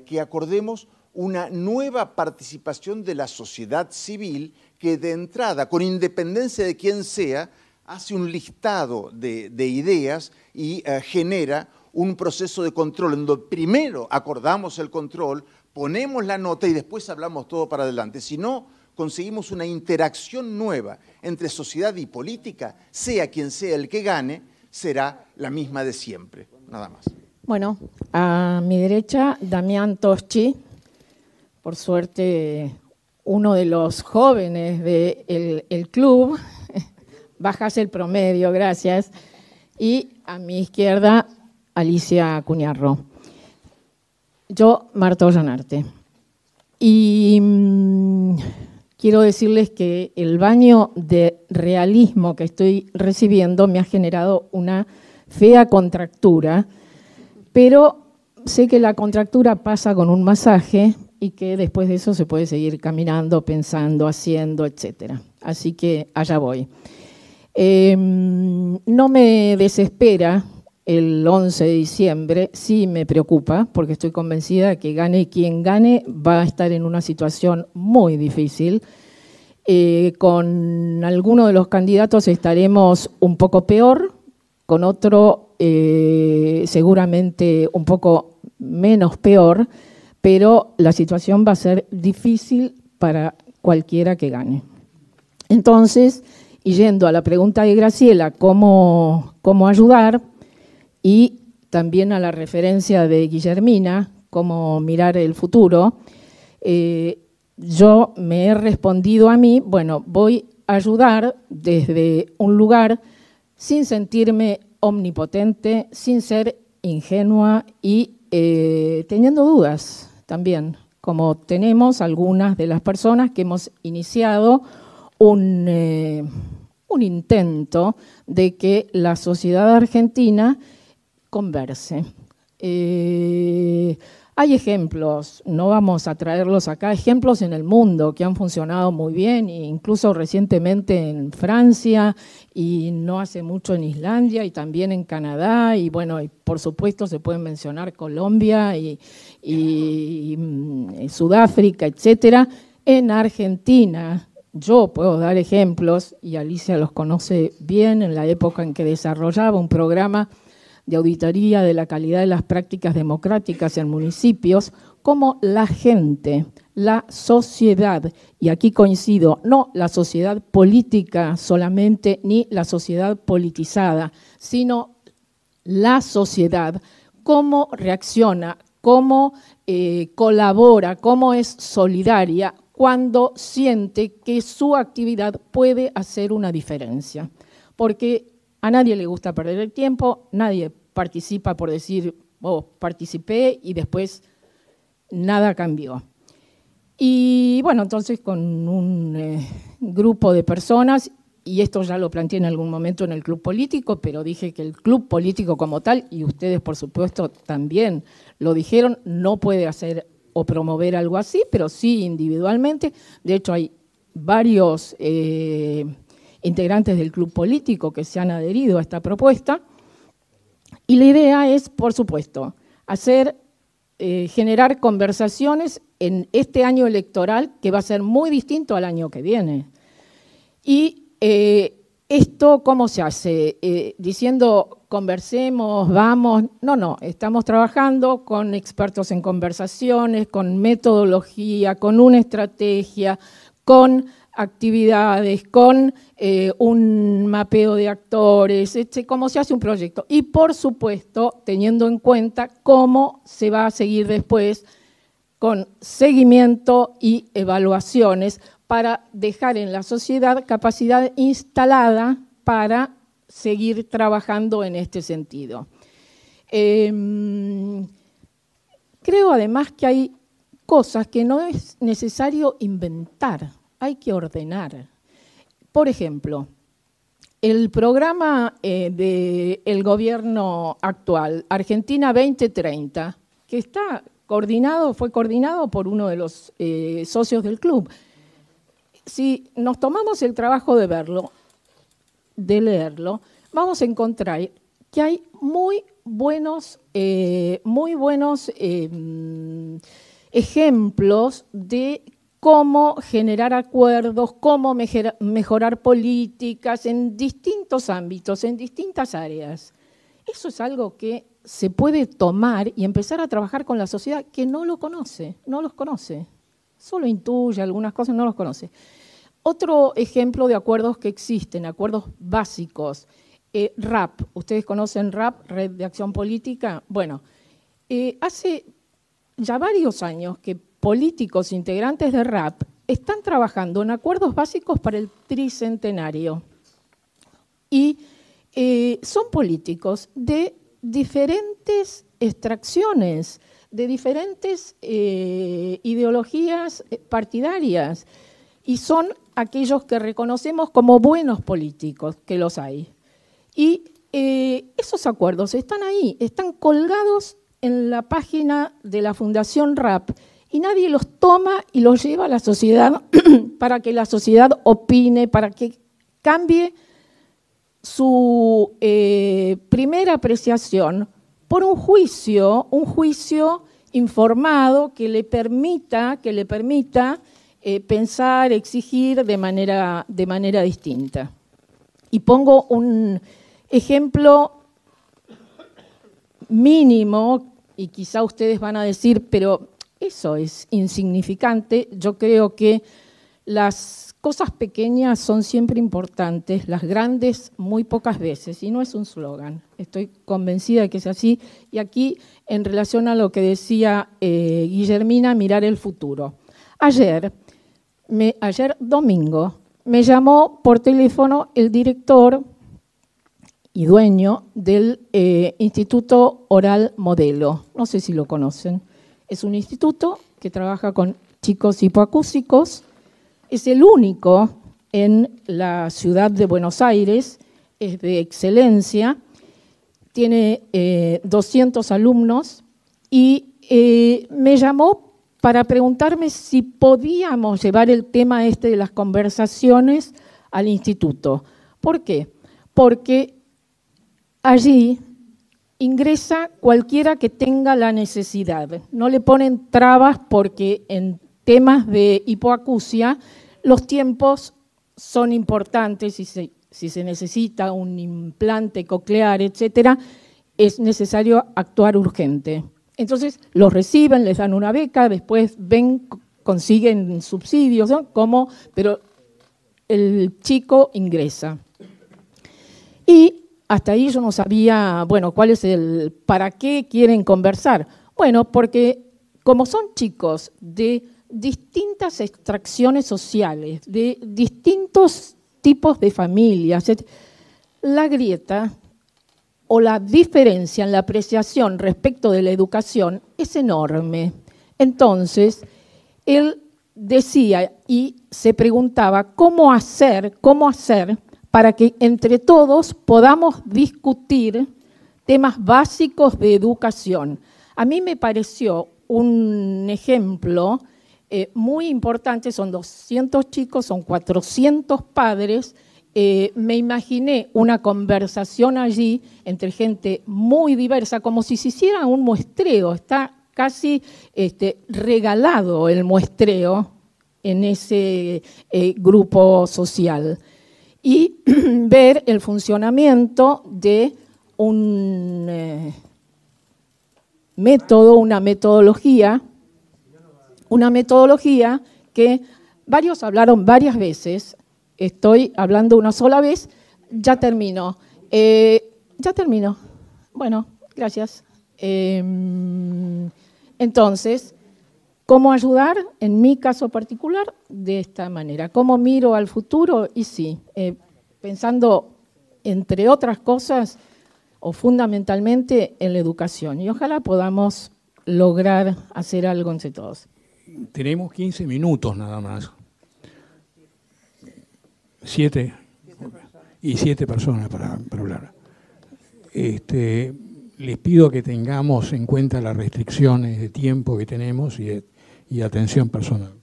Speaker 16: que acordemos una nueva participación de la sociedad civil que de entrada, con independencia de quién sea, hace un listado de ideas y genera un proceso de control, en donde primero acordamos el control, ponemos la nota y después hablamos todo para adelante. Si no, conseguimos una interacción nueva entre sociedad y política, sea quien sea el que gane, será la misma de siempre. Nada más.
Speaker 17: Bueno, a mi derecha, Damián Toschi, por suerte uno de los jóvenes del club, bajas el promedio, gracias, y a mi izquierda, Alicia Cuñarro. Yo, Marta Ollanarte. Y quiero decirles que el baño de realismo que estoy recibiendo me ha generado una fea contractura, pero sé que la contractura pasa con un masaje y que después de eso se puede seguir caminando, pensando, haciendo, etc. Así que allá voy. No me desespera el 11 de diciembre, sí me preocupa, porque estoy convencida de que gane quien gane va a estar en una situación muy difícil. Con alguno de los candidatos estaremos un poco peor, con otro seguramente un poco menos peor, pero la situación va a ser difícil para cualquiera que gane. Entonces, y yendo a la pregunta de Graciela, ¿cómo ayudar? Y también a la referencia de Guillermina, cómo mirar el futuro, yo me he respondido a mí, bueno, voy a ayudar desde un lugar sin sentirme omnipotente, sin ser ingenua y teniendo dudas también, como tenemos algunas de las personas que hemos iniciado un intento de que la sociedad argentina converse. Hay ejemplos, no vamos a traerlos acá, ejemplos en el mundo que han funcionado muy bien, incluso recientemente en Francia y no hace mucho en Islandia y también en Canadá y bueno, y por supuesto se pueden mencionar Colombia y Sudáfrica, etcétera. En Argentina yo puedo dar ejemplos, y Alicia los conoce bien, en la época en que desarrollaba un programa de auditoría de la calidad de las prácticas democráticas en municipios, como la gente, la sociedad, y aquí coincido, no la sociedad política solamente, ni la sociedad politizada, sino la sociedad, cómo reacciona, cómo colabora, cómo es solidaria cuando siente que su actividad puede hacer una diferencia. Porque a nadie le gusta perder el tiempo, nadie participa por decir, oh, participé y después nada cambió. Y bueno, entonces con un grupo de personas, y esto ya lo planteé en algún momento en el club político, pero dije que el club político como tal, y ustedes por supuesto también lo dijeron, no puede hacer o promover algo así, pero sí individualmente. De hecho, hay varios integrantes del club político que se han adherido a esta propuesta. Y la idea es, por supuesto, generar conversaciones en este año electoral, que va a ser muy distinto al año que viene. Y esto, ¿cómo se hace? Diciendo, conversemos, vamos. No, estamos trabajando con expertos en conversaciones, con metodología, con una estrategia, con actividades, con un mapeo de actores, cómo se hace un proyecto. Y, por supuesto, teniendo en cuenta cómo se va a seguir después con seguimiento y evaluaciones para dejar en la sociedad capacidad instalada para seguir trabajando en este sentido. Creo además que hay cosas que no es necesario inventar, hay que ordenar. Por ejemplo, el programa del gobierno actual, Argentina 2030, que fue coordinado por uno de los socios del club. Si nos tomamos el trabajo de leerlo, vamos a encontrar que hay muy buenos ejemplos de cómo generar acuerdos, cómo mejorar políticas en distintos ámbitos, en distintas áreas. Eso es algo que se puede tomar y empezar a trabajar con la sociedad que no los conoce, solo intuye algunas cosas, no los conoce. Otro ejemplo de acuerdos que existen, acuerdos básicos, RAP, ¿ustedes conocen RAP, Red de Acción Política? Bueno, hace ya varios años que políticos integrantes de RAP están trabajando en acuerdos básicos para el tricentenario. Y son políticos de diferentes extracciones, de diferentes ideologías partidarias, y son aquellos que reconocemos como buenos políticos, que los hay. Y esos acuerdos están ahí, están colgados en la página de la Fundación RAP, y nadie los toma y los lleva a la sociedad para que la sociedad opine, para que cambie su primera apreciación por un juicio informado que le permita pensar, exigir de manera distinta. Y pongo un ejemplo mínimo, y quizá ustedes van a decir, pero eso es insignificante. Yo creo que las cosas pequeñas son siempre importantes, las grandes muy pocas veces, y no es un slogan. Estoy convencida de que es así. Y aquí, en relación a lo que decía Guillermina, mirar el futuro. Ayer domingo, me llamó por teléfono el director y dueño del Instituto Oral Modelo. No sé si lo conocen. Es un instituto que trabaja con chicos hipoacúsicos. Es el único en la ciudad de Buenos Aires, es de excelencia, tiene 200 alumnos y me llamó para preguntarme si podíamos llevar el tema de las conversaciones al instituto. ¿Por qué? Porque allí ingresa cualquiera que tenga la necesidad. No le ponen trabas porque en temas de hipoacusia los tiempos son importantes, si se necesita un implante coclear, etcétera, es necesario actuar urgente. Entonces los reciben, les dan una beca, después consiguen subsidios, ¿no? Pero el chico ingresa. Y hasta ahí yo no sabía, bueno, cuál es para qué quieren conversar. Bueno, porque como son chicos de distintas extracciones sociales, de distintos tipos de familias, la grieta o la diferencia en la apreciación respecto de la educación es enorme. Entonces, él decía y se preguntaba cómo hacer para que entre todos podamos discutir temas básicos de educación. A mí me pareció un ejemplo muy importante, son 200 chicos, son 400 padres. Me imaginé una conversación allí entre gente muy diversa, como si se hiciera un muestreo. Está casi regalado el muestreo en ese grupo social. Y ver el funcionamiento de un método, una metodología que varios hablaron varias veces. Estoy hablando una sola vez, ya termino. Bueno, gracias. Entonces, ¿cómo ayudar? En mi caso particular, de esta manera. ¿Cómo miro al futuro? Y sí, pensando, entre otras cosas, o fundamentalmente en la educación. Y ojalá podamos lograr hacer algo entre todos.
Speaker 2: Tenemos 15 minutos nada más. 7 personas para hablar. Les pido que tengamos en cuenta las restricciones de tiempo que tenemos y atención personal.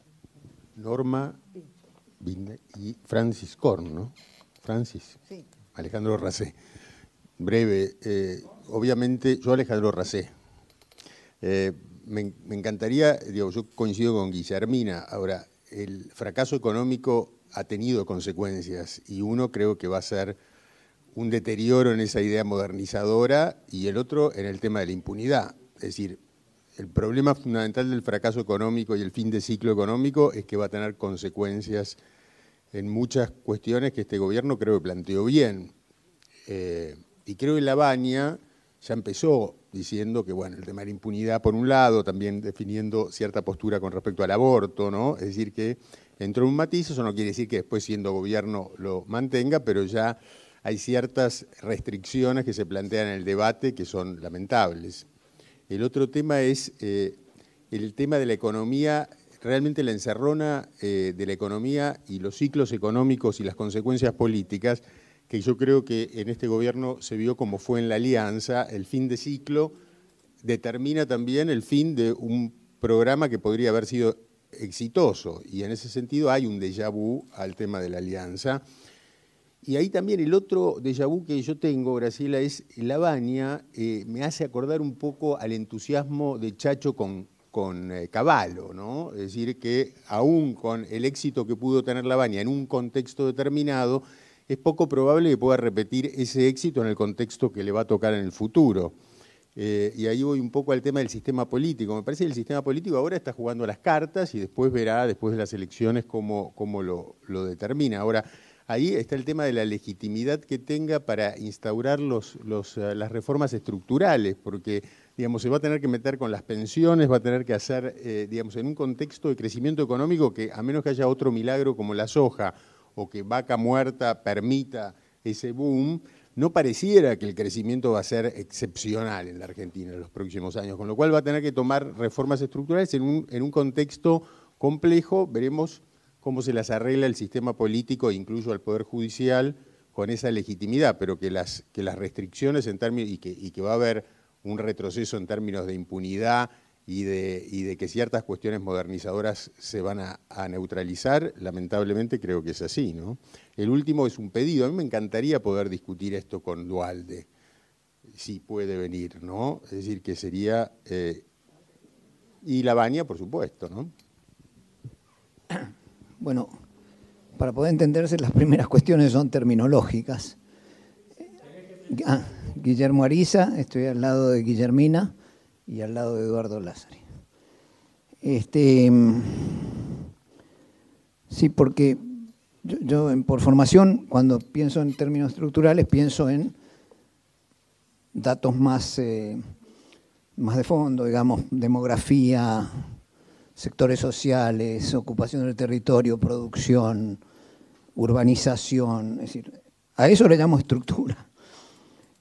Speaker 18: Norma y Francis Korn, ¿no? Francis. Sí. Alejandro Racé. Breve. Obviamente, yo Alejandro Racé. Me encantaría, yo coincido con Guillermina. Ahora, el fracaso económico ha tenido consecuencias y uno creo que va a ser un deterioro en esa idea modernizadora y el otro en el tema de la impunidad. Es decir, el problema fundamental del fracaso económico y el fin de ciclo económico es que va a tener consecuencias en muchas cuestiones que este gobierno creo que planteó bien. Y creo que Lavagna ya empezó diciendo que, bueno, el tema de la impunidad por un lado, también definiendo cierta postura con respecto al aborto, ¿no? Es decir, que entró en un matiz, eso no quiere decir que después siendo gobierno lo mantenga, pero ya hay ciertas restricciones que se plantean en el debate que son lamentables. El otro tema es el tema de la economía, realmente la encerrona de la economía y los ciclos económicos y las consecuencias políticas, que yo creo que en este gobierno se vio como fue en la Alianza. El fin de ciclo determina también el fin de un programa que podría haber sido exitoso, y en ese sentido hay un déjà vu al tema de la Alianza. Y ahí también el otro déjà vu que yo tengo, Graciela, es Lavagna, me hace acordar un poco al entusiasmo de Chacho con Cavallo, ¿no? Es decir, que aún con el éxito que pudo tener Lavagna en un contexto determinado, es poco probable que pueda repetir ese éxito en el contexto que le va a tocar en el futuro. Y ahí voy un poco al tema del sistema político. Me parece que el sistema político ahora está jugando las cartas y después verá, después de las elecciones, cómo lo determina. Ahora, ahí está el tema de la legitimidad que tenga para instaurar las reformas estructurales, porque, digamos, se va a tener que meter con las pensiones, va a tener que hacer, digamos, en un contexto de crecimiento económico que, a menos que haya otro milagro como la soja, o que vaca muerta permita ese boom, no pareciera que el crecimiento va a ser excepcional en la Argentina en los próximos años, con lo cual va a tener que tomar reformas estructurales en un contexto complejo. Veremos cómo se las arregla el sistema político, incluso al Poder Judicial, con esa legitimidad, pero que las restricciones en términos, y que va a haber un retroceso en términos de impunidad y de que ciertas cuestiones modernizadoras se van a neutralizar, lamentablemente creo que es así, ¿no? El último es un pedido. A mí me encantaría poder discutir esto con Duhalde, si puede venir, ¿no? Es decir, que sería... y Lavagna, por supuesto, ¿no?
Speaker 14: Bueno,
Speaker 19: para poder entenderse, las primeras cuestiones son terminológicas. Guillermo Ariza, estoy al lado de Guillermina y al lado de Eduardo Lázari. Sí, porque yo por formación, cuando pienso en términos estructurales, pienso en datos más de fondo, digamos, demografía, sectores sociales, ocupación del territorio, producción, urbanización, es decir, a eso le llamo estructura.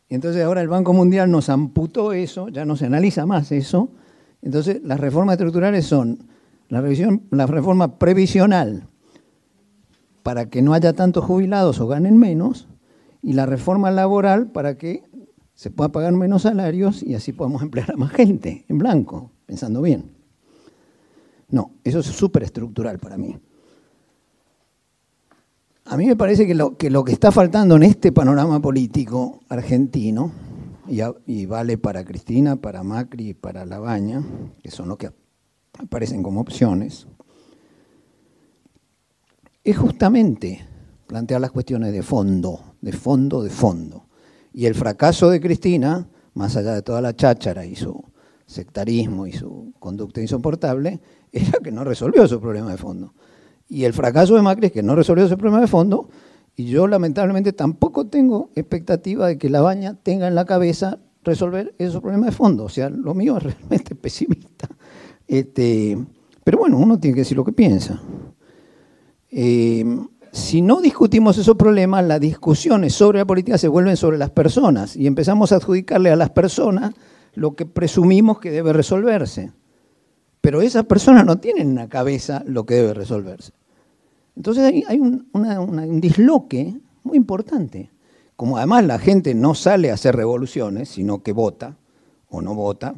Speaker 19: Y entonces ahora el Banco Mundial nos amputó eso, ya no se analiza más eso. Entonces las reformas estructurales son la reforma previsional para que no haya tantos jubilados o ganen menos, y la reforma laboral para que se pueda pagar menos salarios y así podamos emplear a más gente en blanco, pensando bien. No, eso es súper estructural para mí. A mí me parece que lo que está faltando en este panorama político argentino, y vale para Cristina, para Macri y para Labaña, que son los que aparecen como opciones, es justamente plantear las cuestiones de fondo. Y el fracaso de Cristina, más allá de toda la cháchara y su sectarismo y su conducta insoportable, era que no resolvió su problema de fondo. Y el fracaso de Macri es que no resolvió ese problema de fondo, y yo lamentablemente tampoco tengo expectativa de que Labaña tenga en la cabeza resolver esos problemas de fondo. O sea, lo mío es realmente pesimista. Pero bueno, uno tiene que decir lo que piensa. Si no discutimos esos problemas, las discusiones sobre la política se vuelven sobre las personas y empezamos a adjudicarle a las personas lo que presumimos que debe resolverse. Pero esas personas no tienen en la cabeza lo que debe resolverse. Entonces hay un disloque muy importante. Como además la gente no sale a hacer revoluciones, sino que vota o no vota,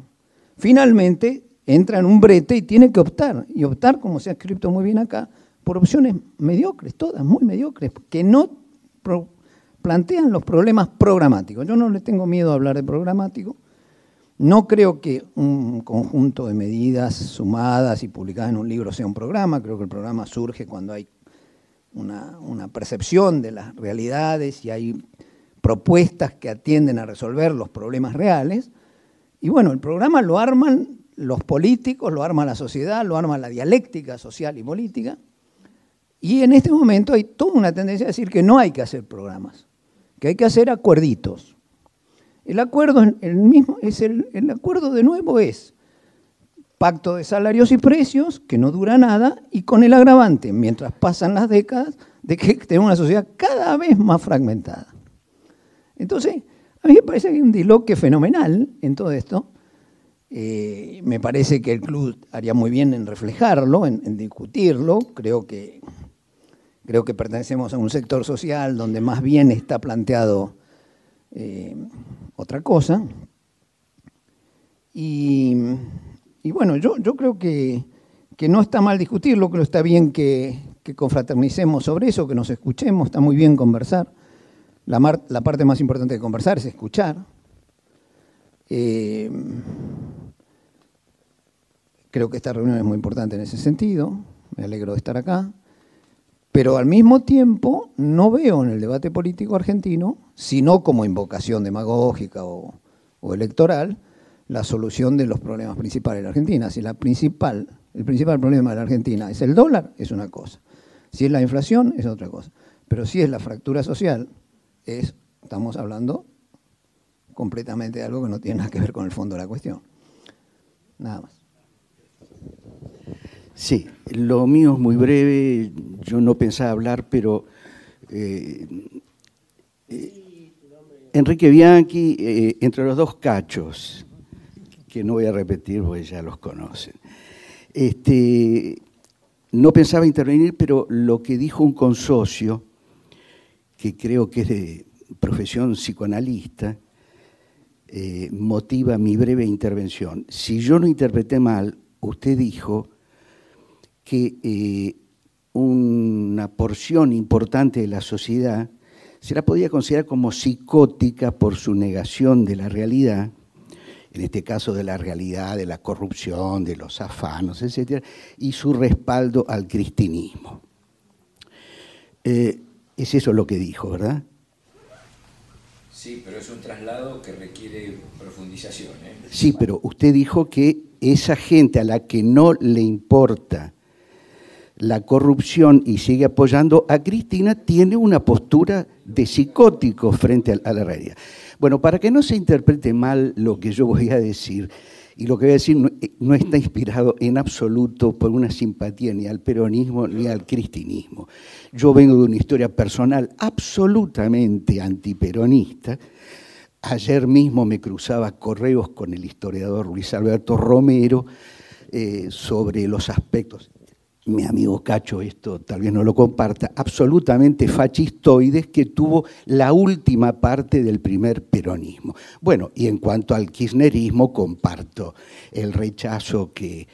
Speaker 19: finalmente entra en un brete y tiene que optar. Y optar, como se ha escrito muy bien acá, por opciones mediocres, todas muy mediocres, que no plantean los problemas programáticos. Yo no le tengo miedo a hablar de programático. No creo que un conjunto de medidas sumadas y publicadas en un libro sea un programa. Creo que el programa surge cuando hay una percepción de las realidades y hay propuestas que atienden a resolver los problemas reales. Y bueno, el programa lo arman los políticos, lo arma la sociedad, lo arma la dialéctica social y política. Y en este momento hay toda una tendencia a decir que no hay que hacer programas, que hay que hacer acuerditos. El acuerdo el acuerdo de nuevo es pacto de salarios y precios, que no dura nada, y con el agravante, mientras pasan las décadas, de que tenemos una sociedad cada vez más fragmentada. Entonces, a mí me parece que hay un disloque fenomenal en todo esto. Me parece que el club haría muy bien en reflejarlo, en discutirlo. Creo que pertenecemos a un sector social donde más bien está planteado otra cosa. Y bueno, yo creo que no está mal discutirlo, creo que está bien que confraternicemos sobre eso, que nos escuchemos, está muy bien conversar. La parte más importante de conversar es escuchar. Creo que esta reunión es muy importante en ese sentido, me alegro de estar acá. Pero al mismo tiempo no veo en el debate político argentino, sino como invocación demagógica o electoral, la solución de los problemas principales de la Argentina. Si el principal problema de la Argentina es el dólar, es una cosa. Si es la inflación, es otra cosa. Pero si es la fractura social, estamos hablando completamente de algo que no tiene nada que ver con el fondo de la cuestión. Nada más.
Speaker 20: Sí, lo mío es muy breve, yo no pensaba hablar, pero Enrique Bianchi, entre los dos cachos, que no voy a repetir porque ya los conocen, no pensaba intervenir, pero lo que dijo un consocio, que creo que es de profesión psicoanalista, motiva mi breve intervención. Si yo no interpreté mal, usted dijo que una porción importante de la sociedad se la podía considerar como psicótica por su negación de la realidad, en este caso de la realidad, de la corrupción, de los afanos, etc., y su respaldo al cristinismo. Es eso lo que dijo, ¿verdad?
Speaker 13: Sí, pero es un traslado que requiere profundización.
Speaker 20: Sí, pero usted dijo que esa gente a la que no le importa la corrupción y sigue apoyando a Cristina tiene una postura de psicótico frente a la realidad. Bueno, para que no se interprete mal lo que yo voy a decir, y lo que voy a decir no está inspirado en absoluto por una simpatía ni al peronismo ni al cristinismo. Yo vengo de una historia personal absolutamente antiperonista. Ayer mismo me cruzaba correos con el historiador Luis Alberto Romero sobre los aspectos, mi amigo Cacho esto tal vez no lo comparta, absolutamente fascistoides que tuvo la última parte del primer peronismo. Bueno, y en cuanto al kirchnerismo, comparto el rechazo que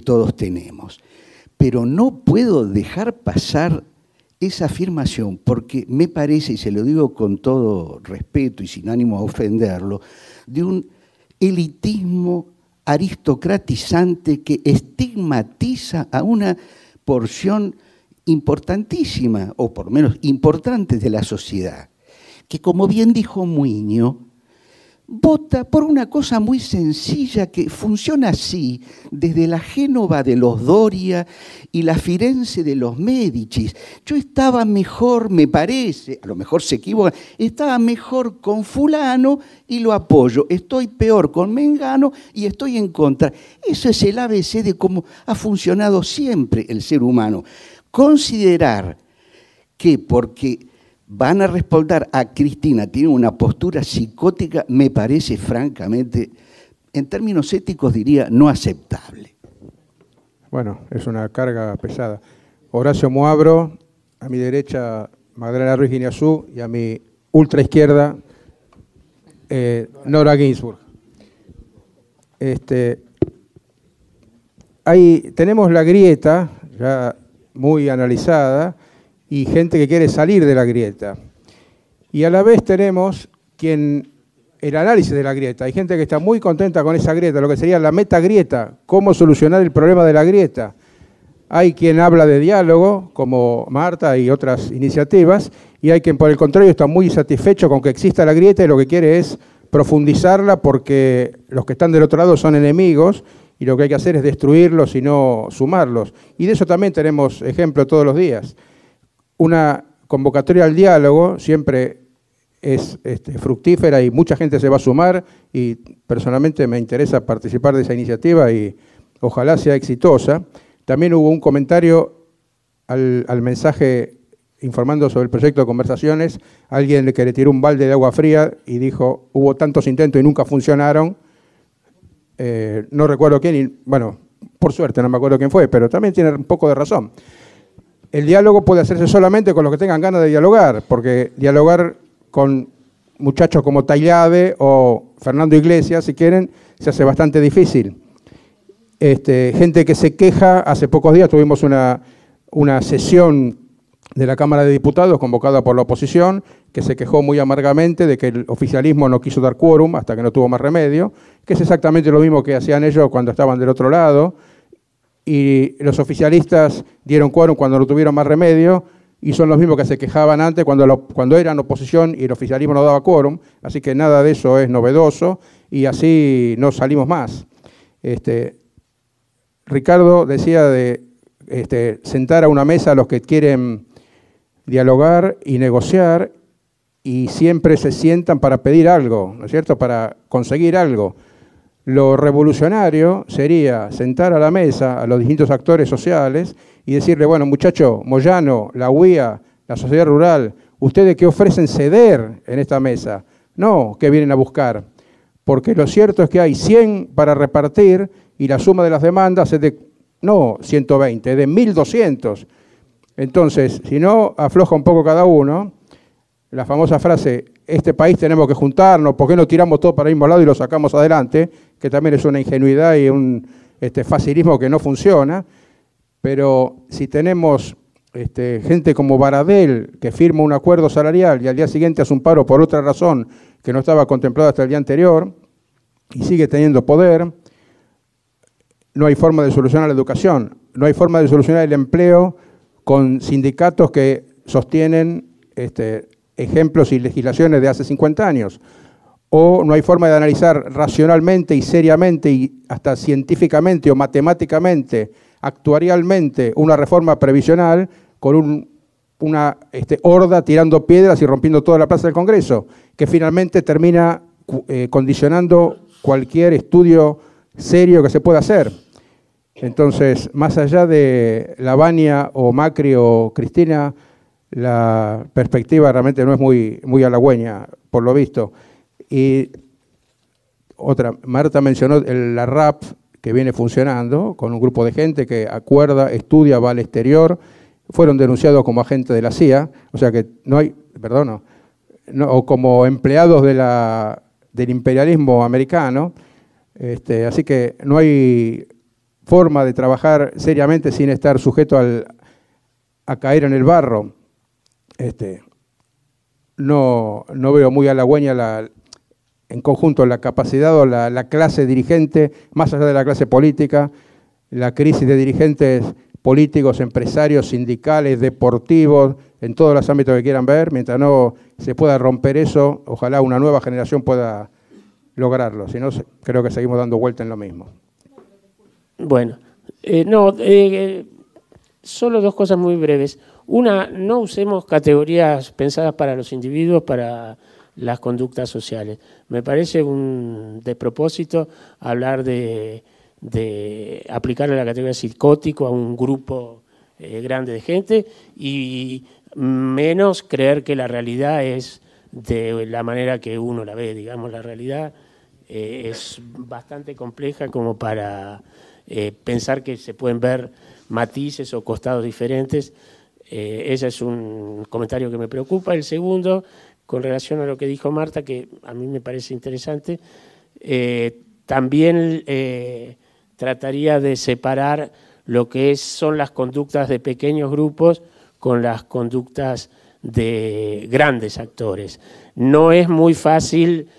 Speaker 20: todos tenemos. Pero no puedo dejar pasar esa afirmación porque me parece, y se lo digo con todo respeto y sin ánimo a ofenderlo, de un elitismo aristocratizante que estigmatiza a una porción importantísima, o por lo menos importante de la sociedad, que como bien dijo Muñoz, vota por una cosa muy sencilla que funciona así, desde la Génova de los Doria y la Firenze de los Médicis. Yo estaba mejor, me parece, a lo mejor se equivoca, estaba mejor con fulano y lo apoyo, estoy peor con mengano y estoy en contra. Eso es el ABC de cómo ha funcionado siempre el ser humano. Considerar que porque van a respaldar a Cristina, tienen una postura psicótica, me parece francamente, en términos éticos diría, no aceptable.
Speaker 2: Bueno, es una carga pesada. Horacio Moabro, a mi derecha Magdalena Ruiz Guineazú y a mi ultra izquierda Nora Ginsburg. Tenemos la grieta ya muy analizada y gente que quiere salir de la grieta. Y a la vez tenemos el análisis de la grieta. Hay gente que está muy contenta con esa grieta, lo que sería la metagrieta, cómo solucionar el problema de la grieta. Hay quien habla de diálogo, como Marta y otras iniciativas, y hay quien por el contrario está muy satisfecho con que exista la grieta y lo que quiere es profundizarla porque los que están del otro lado son enemigos y lo que hay que hacer es destruirlos y no sumarlos. Y de eso también tenemos ejemplo todos los días. Una convocatoria al diálogo siempre es fructífera y mucha gente se va a sumar y personalmente me interesa participar de esa iniciativa y ojalá sea exitosa. También hubo un comentario al mensaje informando sobre el proyecto de conversaciones, alguien que le tiró un balde de agua fría y dijo, hubo tantos intentos y nunca funcionaron. No recuerdo quién, y bueno, por suerte no me acuerdo quién fue, pero también tiene un poco de razón. El diálogo puede hacerse solamente con los que tengan ganas de dialogar, porque dialogar con muchachos como Tailade o Fernando Iglesias, si quieren, se hace bastante difícil. Gente que se queja, hace pocos días tuvimos una sesión de la Cámara de Diputados convocada por la oposición, que se quejó muy amargamente de que el oficialismo no quiso dar quórum hasta que no tuvo más remedio, que es exactamente lo mismo que hacían ellos cuando estaban del otro lado, y los oficialistas dieron quórum cuando no tuvieron más remedio, y son los mismos que se quejaban antes cuando eran oposición y el oficialismo no daba quórum, así que nada de eso es novedoso, y así no salimos más. Ricardo decía de sentar a una mesa a los que quieren dialogar y negociar, y siempre se sientan para pedir algo, ¿no es cierto?, para conseguir algo. Lo revolucionario sería sentar a la mesa a los distintos actores sociales y decirle, bueno, muchachos, Moyano, la UIA, la sociedad rural, ¿ustedes qué ofrecen ceder en esta mesa? No, ¿qué vienen a buscar? Porque lo cierto es que hay 100 para repartir y la suma de las demandas es de, no 120, es de 1.200. Entonces, si no afloja un poco cada uno, la famosa frase, este país tenemos que juntarnos, ¿por qué no tiramos todo para el mismo lado y lo sacamos adelante? Que también es una ingenuidad y un facilismo que no funciona, pero si tenemos gente como Baradel, que firma un acuerdo salarial y al día siguiente hace un paro por otra razón que no estaba contemplada hasta el día anterior, y sigue teniendo poder, no hay forma de solucionar la educación, no hay forma de solucionar el empleo con sindicatos que
Speaker 21: sostienen ejemplos y legislaciones de hace 50 años. O no hay forma de analizar racionalmente y seriamente y hasta científicamente o matemáticamente, actuarialmente, una reforma previsional con una horda tirando piedras y rompiendo toda la plaza del Congreso, que finalmente termina condicionando cualquier estudio serio que se pueda hacer. Entonces, más allá de Lavagna o Macri o Cristina, la perspectiva realmente no es muy halagüeña, por lo visto. Y otra, Marta mencionó la RAP, que viene funcionando con un grupo de gente que acuerda, estudia, va al exterior, fueron denunciados como agentes de la CIA, o sea que no hay, perdón, no, o como empleados del imperialismo americano, así que no hay forma de trabajar seriamente sin estar sujeto a caer en el barro. No veo muy halagüeña en conjunto la capacidad o la clase dirigente, más allá de la clase política, la crisis de dirigentes políticos, empresarios, sindicales, deportivos, en todos los ámbitos que quieran ver. Mientras no se pueda romper eso, ojalá una nueva generación pueda lograrlo. Si no, creo que seguimos dando vuelta en lo mismo.
Speaker 3: Bueno, solo dos cosas muy breves. Una, no usemos categorías pensadas para los individuos, para las conductas sociales. Me parece un despropósito hablar de aplicarle la categoría psicótico a un grupo grande de gente y menos creer que la realidad es de la manera que uno la ve. Digamos, la realidad es bastante compleja como para pensar que se pueden ver matices o costados diferentes. Ese es un comentario que me preocupa. El segundo, con relación a lo que dijo Marta, que a mí me parece interesante, también trataría de separar lo que son las conductas de pequeños grupos con las conductas de grandes actores. No es muy fácil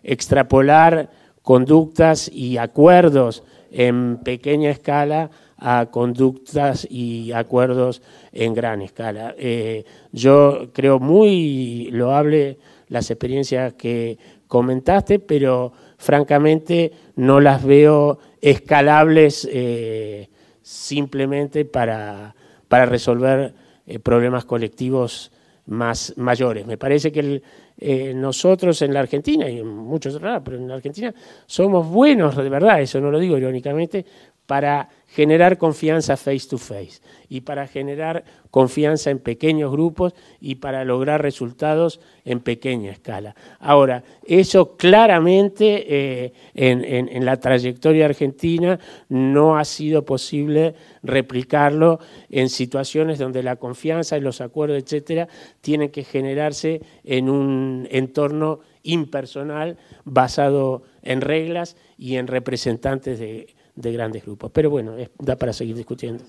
Speaker 3: extrapolar conductas y acuerdos en pequeña escala a conductas y acuerdos en gran escala. Yo creo muy loable las experiencias que comentaste, pero francamente no las veo escalables simplemente para resolver problemas colectivos mayores. Me parece que nosotros en la Argentina, y en muchos otros lados, pero en la Argentina somos buenos, de verdad, eso no lo digo irónicamente, para generar confianza face to face y para generar confianza en pequeños grupos y para lograr resultados en pequeña escala. Ahora, eso claramente en la trayectoria argentina no ha sido posible replicarlo en situaciones donde la confianza y los acuerdos, etcétera, tienen que generarse en un entorno impersonal basado en reglas y en representantes de grandes grupos. Pero bueno, da para seguir discutiendo.